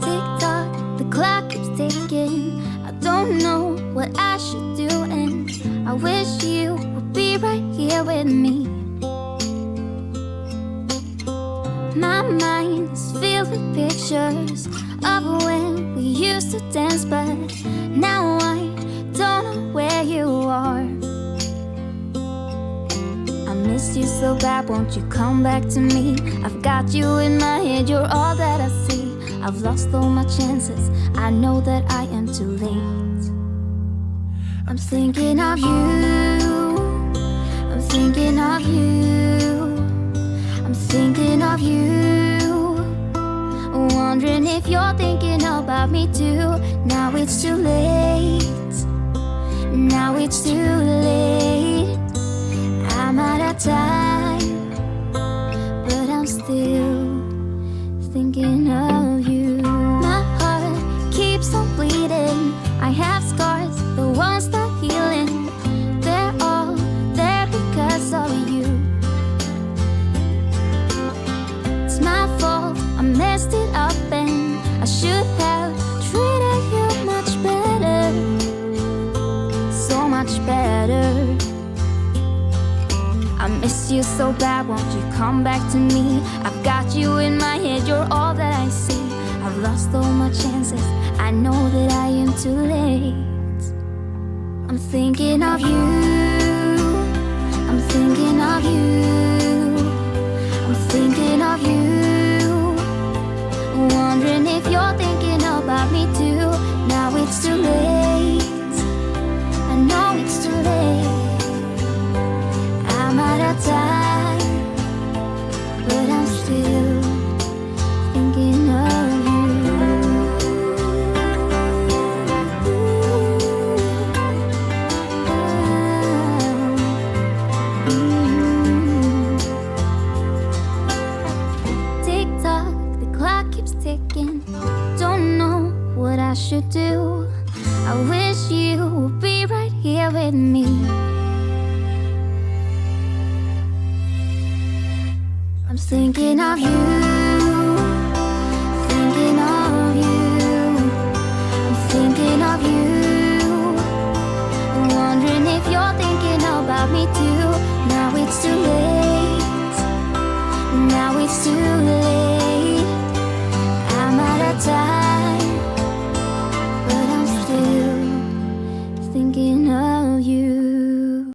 Tick-tock, the clock keeps ticking. I don't know what I should do, and I wish you would be right here with me. My mind is filled with pictures of when we used to dance, but now I don't know where you are. I miss you so bad, won't you come back to me? I've got you in my head, you're all that I see. I've lost all my chances, I know that I am too late. I'm thinking of you, I'm thinking of you, I'm thinking of you, wondering if you're thinking about me too. Now it's too late, now it's too late. I'm out of time, but I'm still thinking of you. My heart keeps on bleeding. I have scars, the ones that healing. They're all there because of you. It's my fault, I messed it up, and I should have treated you much better, so much better. I miss you so bad, won't you come back to me? I've got you in my head, you're all that I see. I've lost all my chances, I know that I am too late. I'm thinking of you, I'm thinking of you, I'm thinking of you, wondering if you're thinking about me too. Now it's too late, I should do. I wish you would be right here with me. I'm thinking of you, thinking of you. I'm thinking of you, wondering if you're thinking about me too. Now it's too late, now it's too late. I'm out of time, but I'm still thinking of you.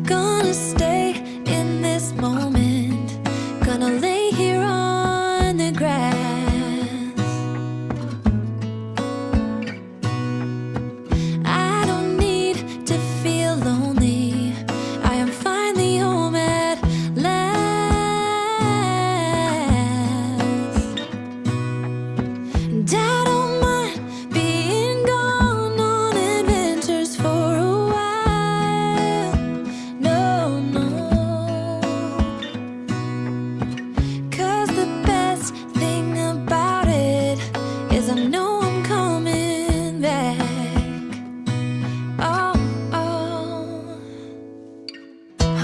Gonna stay in this moment. Gonna lay here on the grass. I don't need to feel lonely. I am finally home at last. And I don't mind being gone on adventures for a while. No, no. 'Cause the best thing about it is I know I'm coming back. Oh, oh.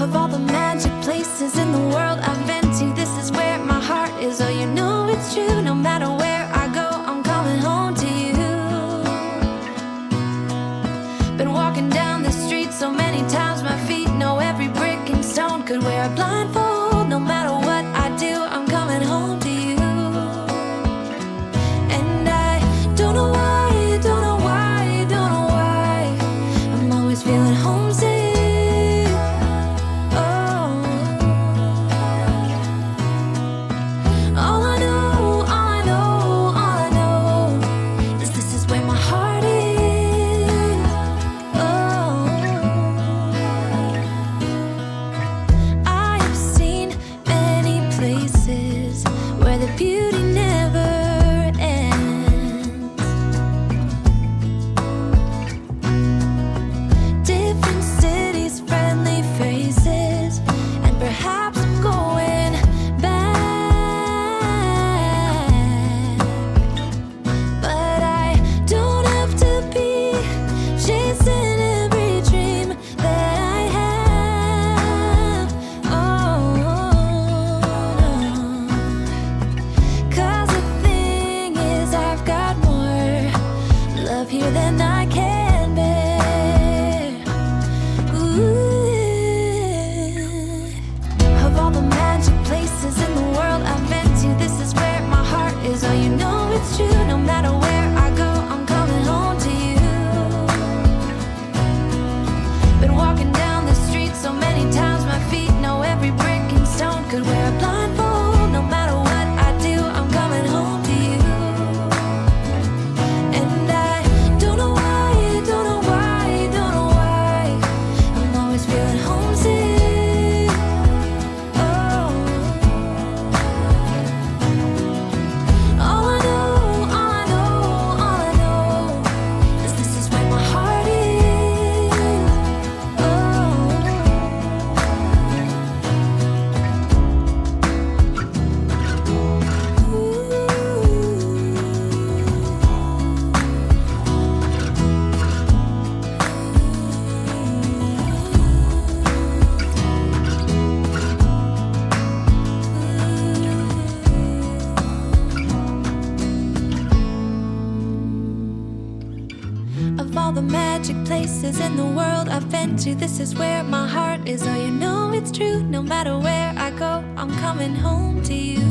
Of all the magic places in the world I've been to, this is where my heart is. Oh, you know it's true. No matter where I go, I'm coming home to you. Been walking down the street so many times, my feet know every brick and stone. Could wear a blindfold. No matter what I do, I'm coming home to you. And I don't know why, don't know why, don't know why I'm always feeling homesick. Oh, all I know, all I know, all I know is this is where my heart is. Oh, I have seen many places where the beauty never ends. Different cities, friendly faces, and perhaps I'm going back. But I don't have to be chasing every dream that I have. Oh, no. 'Cause the thing is, I've got more love here than I can bear. Ooh. Of all the magic places in the world I've been to, this is where my heart is. Oh, you know it's true. No matter where I go, I'm coming home to you. Been walking down the street so many times, my feet know every brick and stone. Could wear a blindfold. No matter what I do, I'm coming home to you. And I don't know why, don't know why, don't know why I'm always feeling homesick. Oh, all I know, all I know, all I know is this is where my heart is. Oh, of all the magic places in the world I've been to, this is where my heart is. Oh, you know it's true. No matter where I go, I'm coming home to you.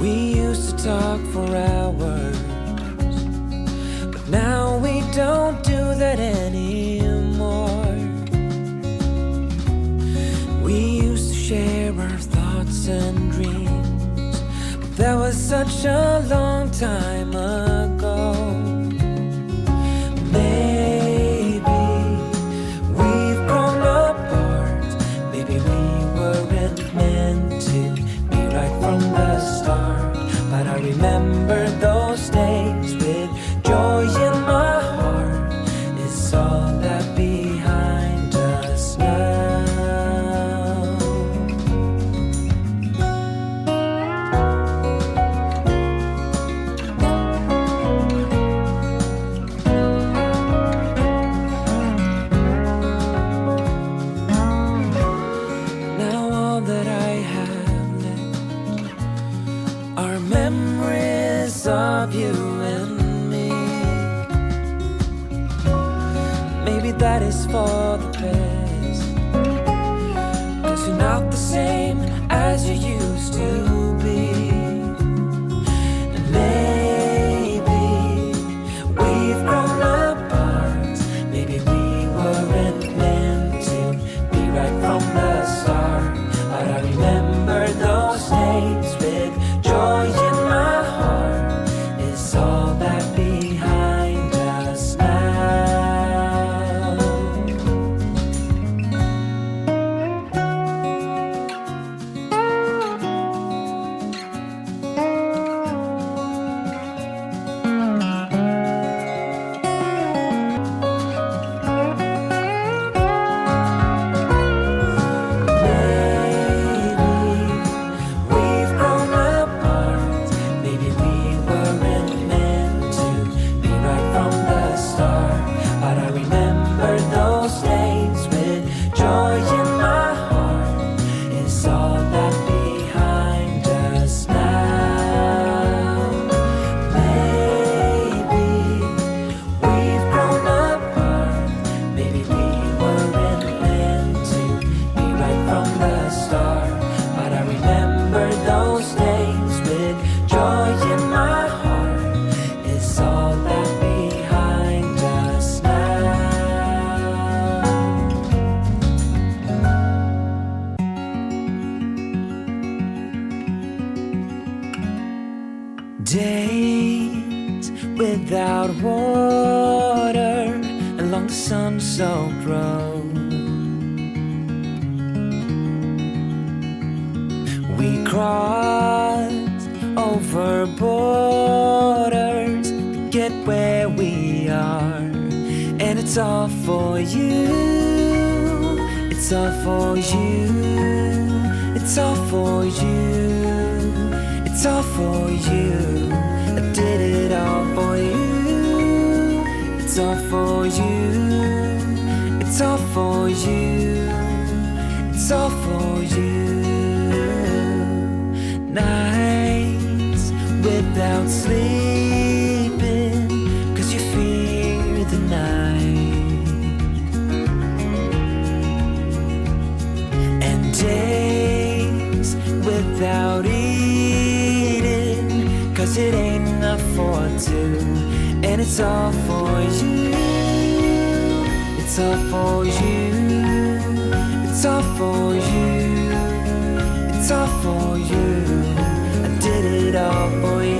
We used to talk for hours, but our thoughts and dreams. But that was such a long time ago. Maybe we've grown apart. Maybe we weren't meant to be right from the start. But I remember those days with joy in my heart. Is all that behind us now. Now all that I have left are memories of you and me. Maybe that is for the best, 'cause you're not the same as you used to be. And maybe we've grown apart. Maybe we weren't meant to be right from the start. But I remember those days with joy in my heart. Is all that behind us now. We've grown apart. Maybe we weren't meant to be right from the start. But I remember those days with joy in my heart. Is all that behind us now. Maybe we've grown apart. Maybe we weren't meant to be right from the start. But I remember those days with joy in my heart. Is all that behind us now. Days without water along the sun-soaked road. We crossed over borders to get where we are. And it's all for you. It's all for you. It's all for you. It's all for you. I did it all for you. It's all for you. It's all for you. It's all for you. Nights without sleeping, 'cause you fear the night. And days without eating, 'cause it ain't enough for two. And it's all for you. It's all for you. It's all for you. It's all for you. I did it all for you.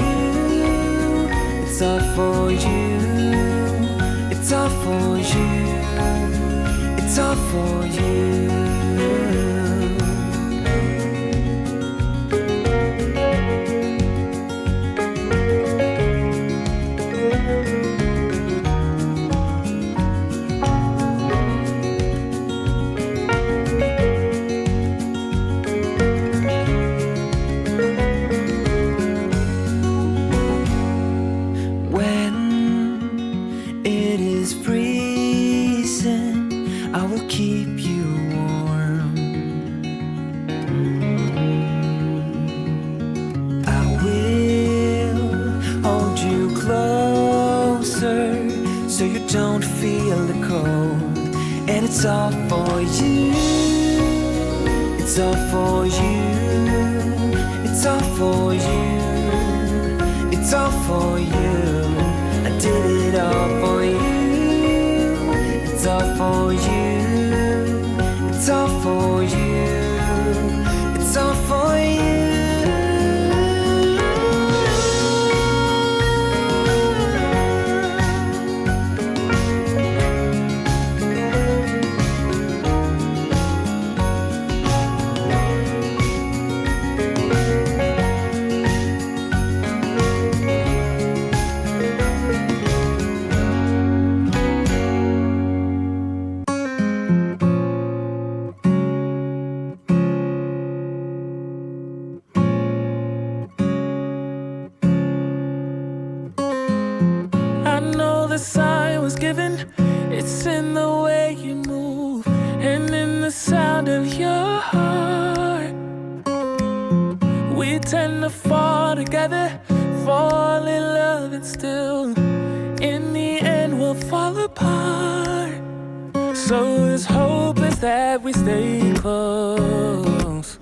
It's all for you. It's all for you. It's all for you. When it is freezing, I will keep you warm. I will hold you closer so you don't feel the cold. And it's all for you. It's all for you. It's all for you. It's all for you. I did it all for you. It's all for you. It's all for you. It's all the sign was given. It's in the way you move and in the sound of your heart. We tend to fall together, fall in love, and still in the end we'll fall apart. So as hope is that we stay close,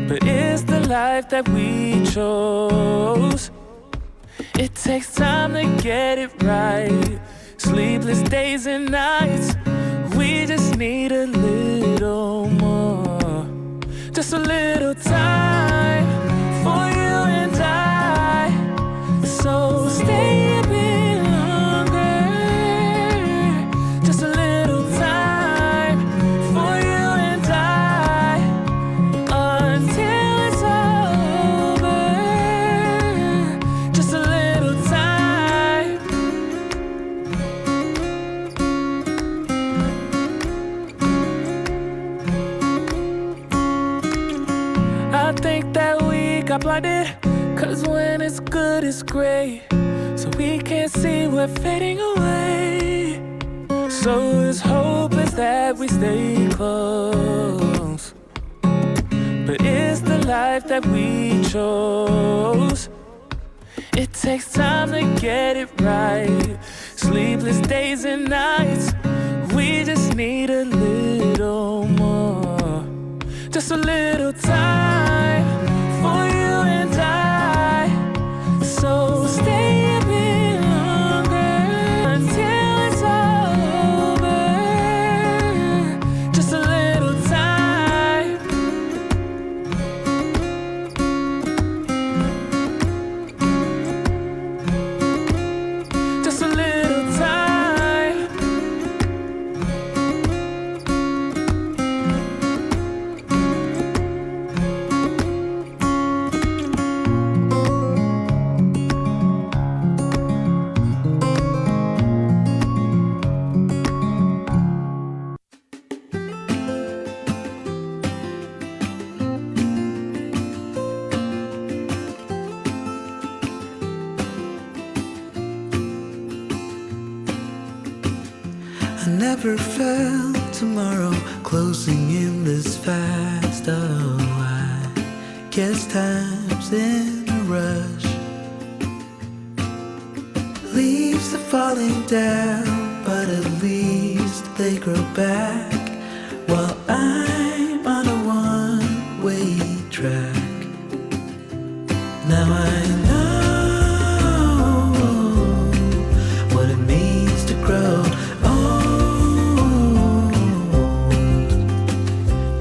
but it's the life that we chose. It takes time to get it right, sleepless days and nights. We just need a little more, just a little time for you and I. So stay a bit longer, just a little time for you and I, until it's over. Just a little time. I think that we got blinded, 'cause when it's good it's great, so we can't see we're fading away. So as hope is that we stay close, but it's the life that we chose. It takes time to get it right, sleepless days and nights. We just need a little more, just a little time for you and I. So stay a bit longer until it's over. Just a little time. Just a little time. I never felt tomorrow closing in this fast. Oh, I guess time's in a rush. Leaves are falling down, but at least they grow back, while I'm on a one-way track. Now I know what it means to grow old.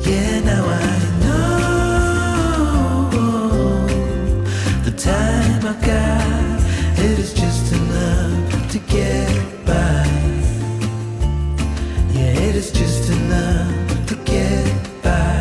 Yeah, now I know the time I've got, it is just enough to get by. Yeah, it is just enough to get by.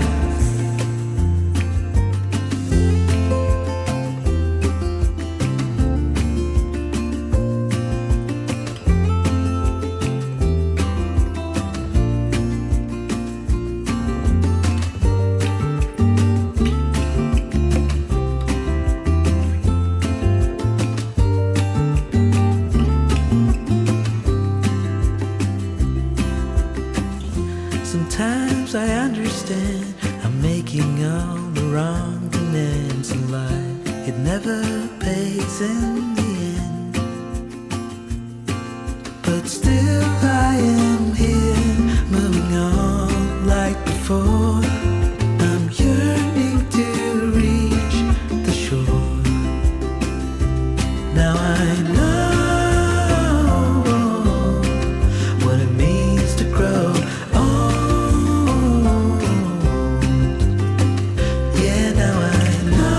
Sometimes I understand I'm making all the wrong demands in life. It never pays in the end, but still I am here, moving on like before. I'm yearning to reach the shore. Now I know what it means to grow old. Yeah, now I know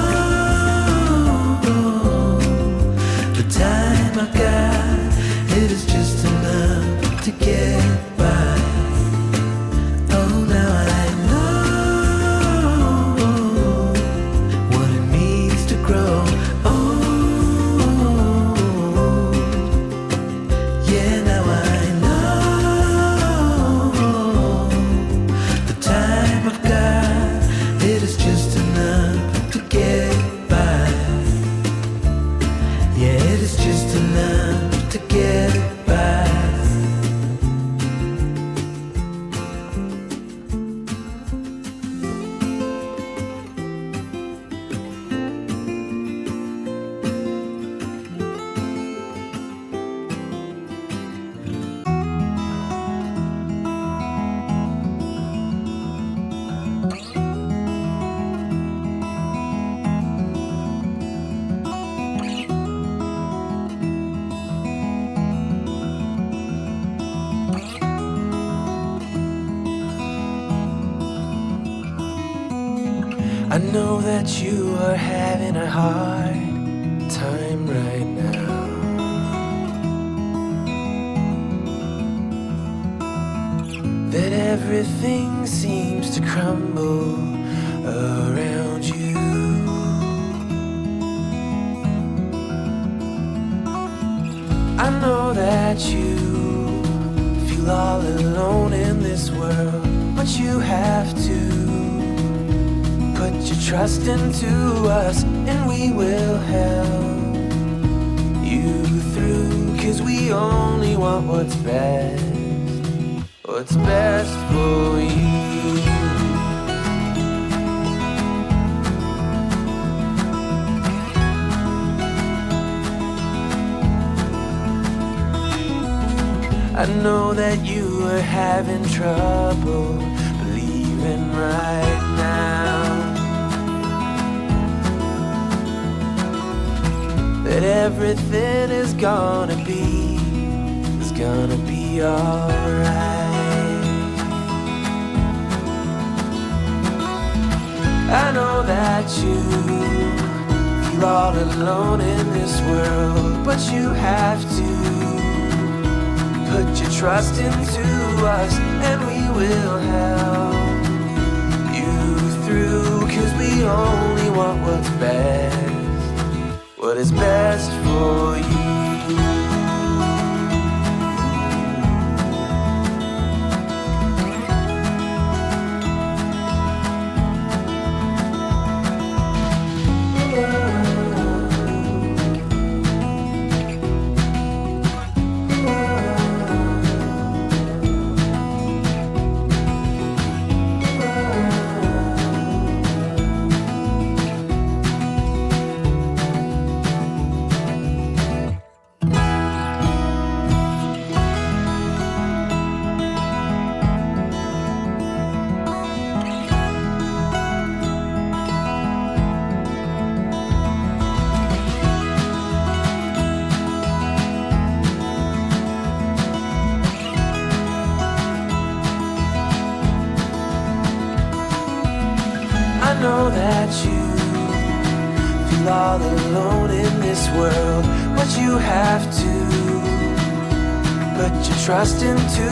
I know that you are having a hard time right now. That everything seems to crumble around you. I know that you feel all alone in this world, but you have to put your trust into us, and we will help you through, 'cause we only want what's best for you. I know that you are having trouble believing right now that everything is gonna be alright. I know that you feel all alone in this world, but you have to put your trust into us, and we will help you through, 'cause we only want what is best for you. I know that you feel all alone in this world, but you have to put your trust into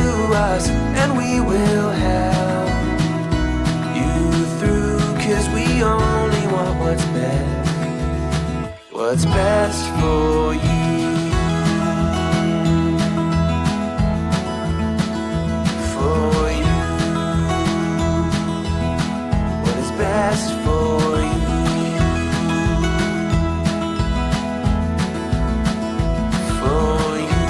us, and we will help you through, 'cause we only want what's best for you. Best for you. For you.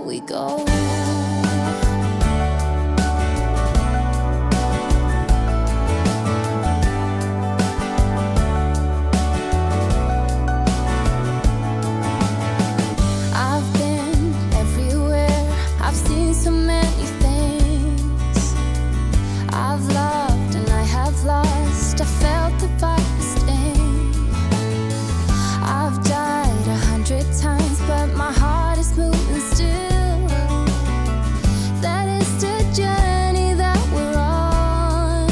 we go. I've been everywhere, I've seen so many things. I've loved and I have lost, I felt the fire sting. I've died 100 times, but my heart is moving still. That is the journey that we're on.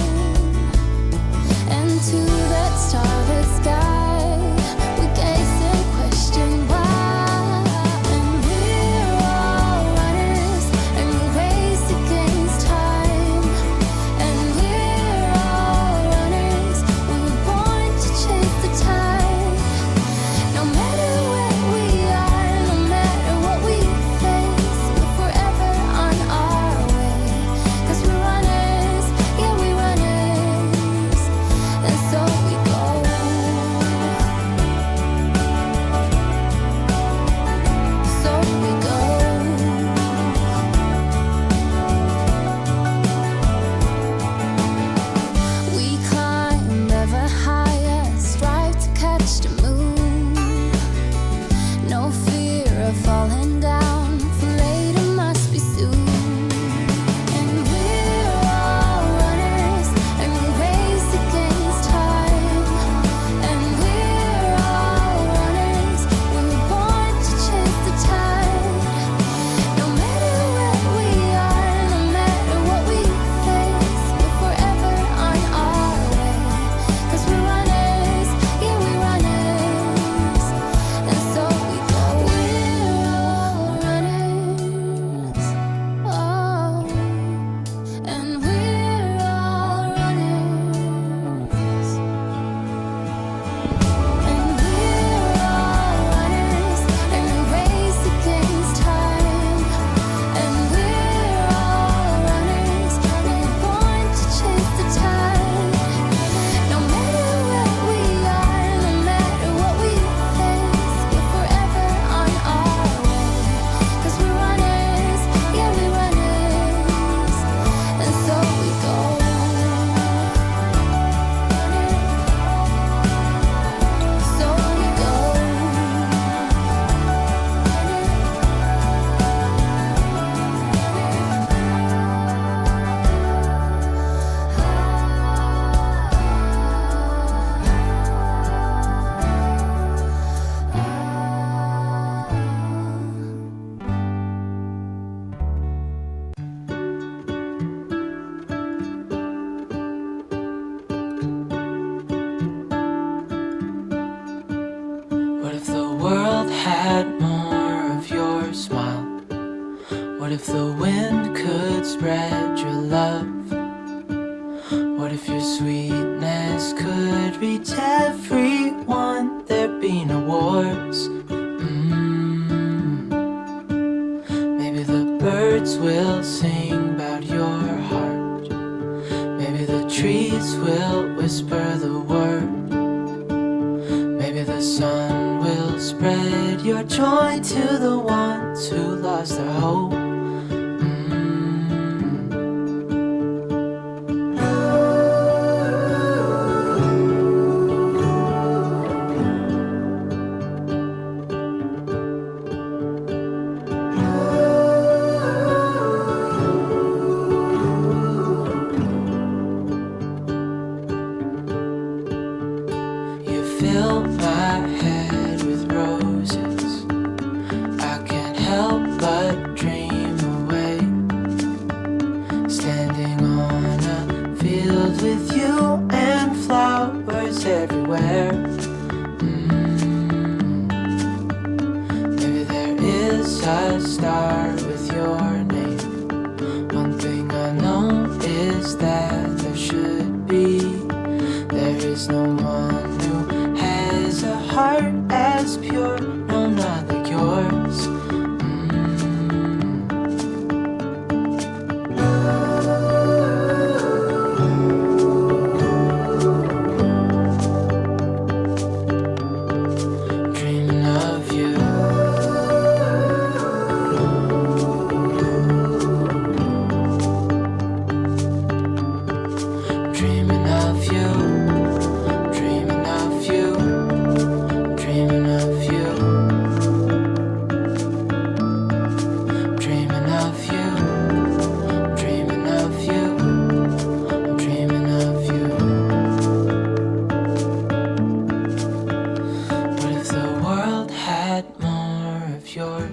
And to that starlit sky, we gaze and question why. And we're all runners, and we race against time. And we're all runners, we were born to chase the tide. No matter where we are, no matter what we face, we're forever on our way. 'Cause we're runners, yeah, we're runners. And so we go. So we go. We climb ever higher, strive to catch the moon. No fear of falling down, for later must be soon. And we're all runners, and we race against time. And we're all runners, we were born to chase the tide. No matter where we are, no matter what we face, we're forever on our way. 'Cause we're runners, yeah, we're runners. And so we go. We're all runners, oh, and we're all runners. And we're all runners, and we race against time. And we're all runners, we were born to chase the tide. No matter where we are, no matter what we face, we're forever on our way. 'Cause we're runners, yeah, we're runners. And so we go. So we go. What if the world had more of your smile? What if the wind could spread your love? What if your sweetness could reach everyone? There'd be no wars. Maybe the birds will sing about your heart. Maybe the trees will whisper the word. Maybe the sun will spread your joy to the ones who lost their hope. You fill my head with roses. I can't help but dream away. Standing on a field with you and flowers everywhere. Maybe there is a star with your name. One thing I know is that there should be. There is no one who has a heart as pure, no, not like yours. Dreaming of you.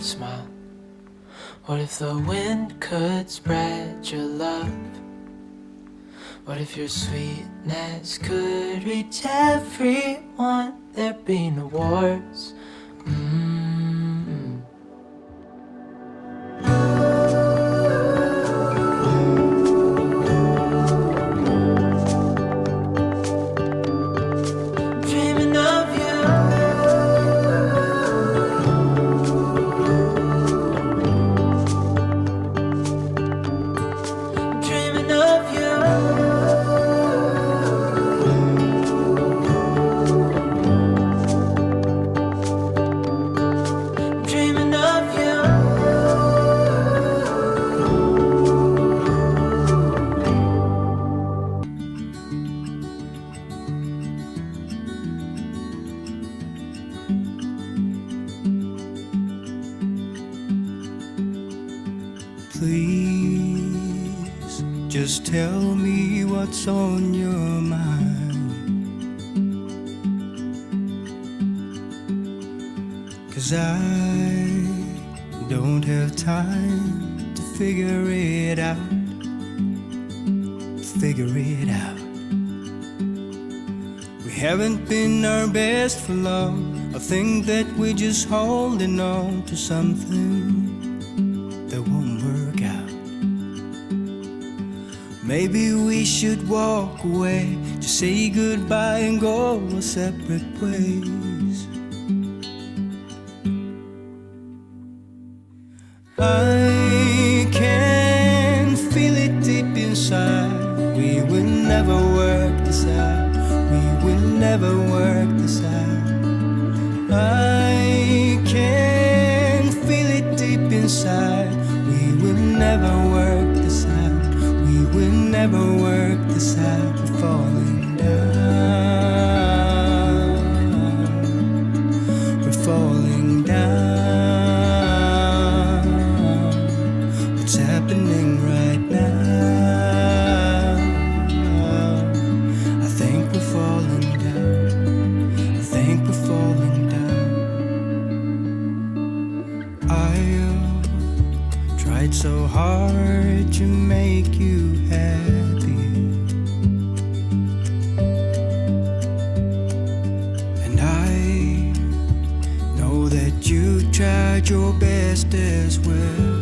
smile? What if the wind could spread your love? What if your sweetness could reach everyone? There'd be no wars. Dreaming of you. Dreaming of you. Dreaming of you. Please, just tell me what's on your mind. 'Cause I don't have time to figure it out. Figure it out. We haven't been our best for long. I think that we're just holding on to something that won't work out. Maybe we should walk away, just say goodbye and go our separate ways. I can feel it deep inside. We will never work this out. We will never work this out. I can feel it deep inside. We will never work this out. We will never work this out. We're falling down. We're falling down. What's happening right now? I think we're falling down. I think we're falling down. I've tried so hard to make you happy, and I know that you tried your best as well.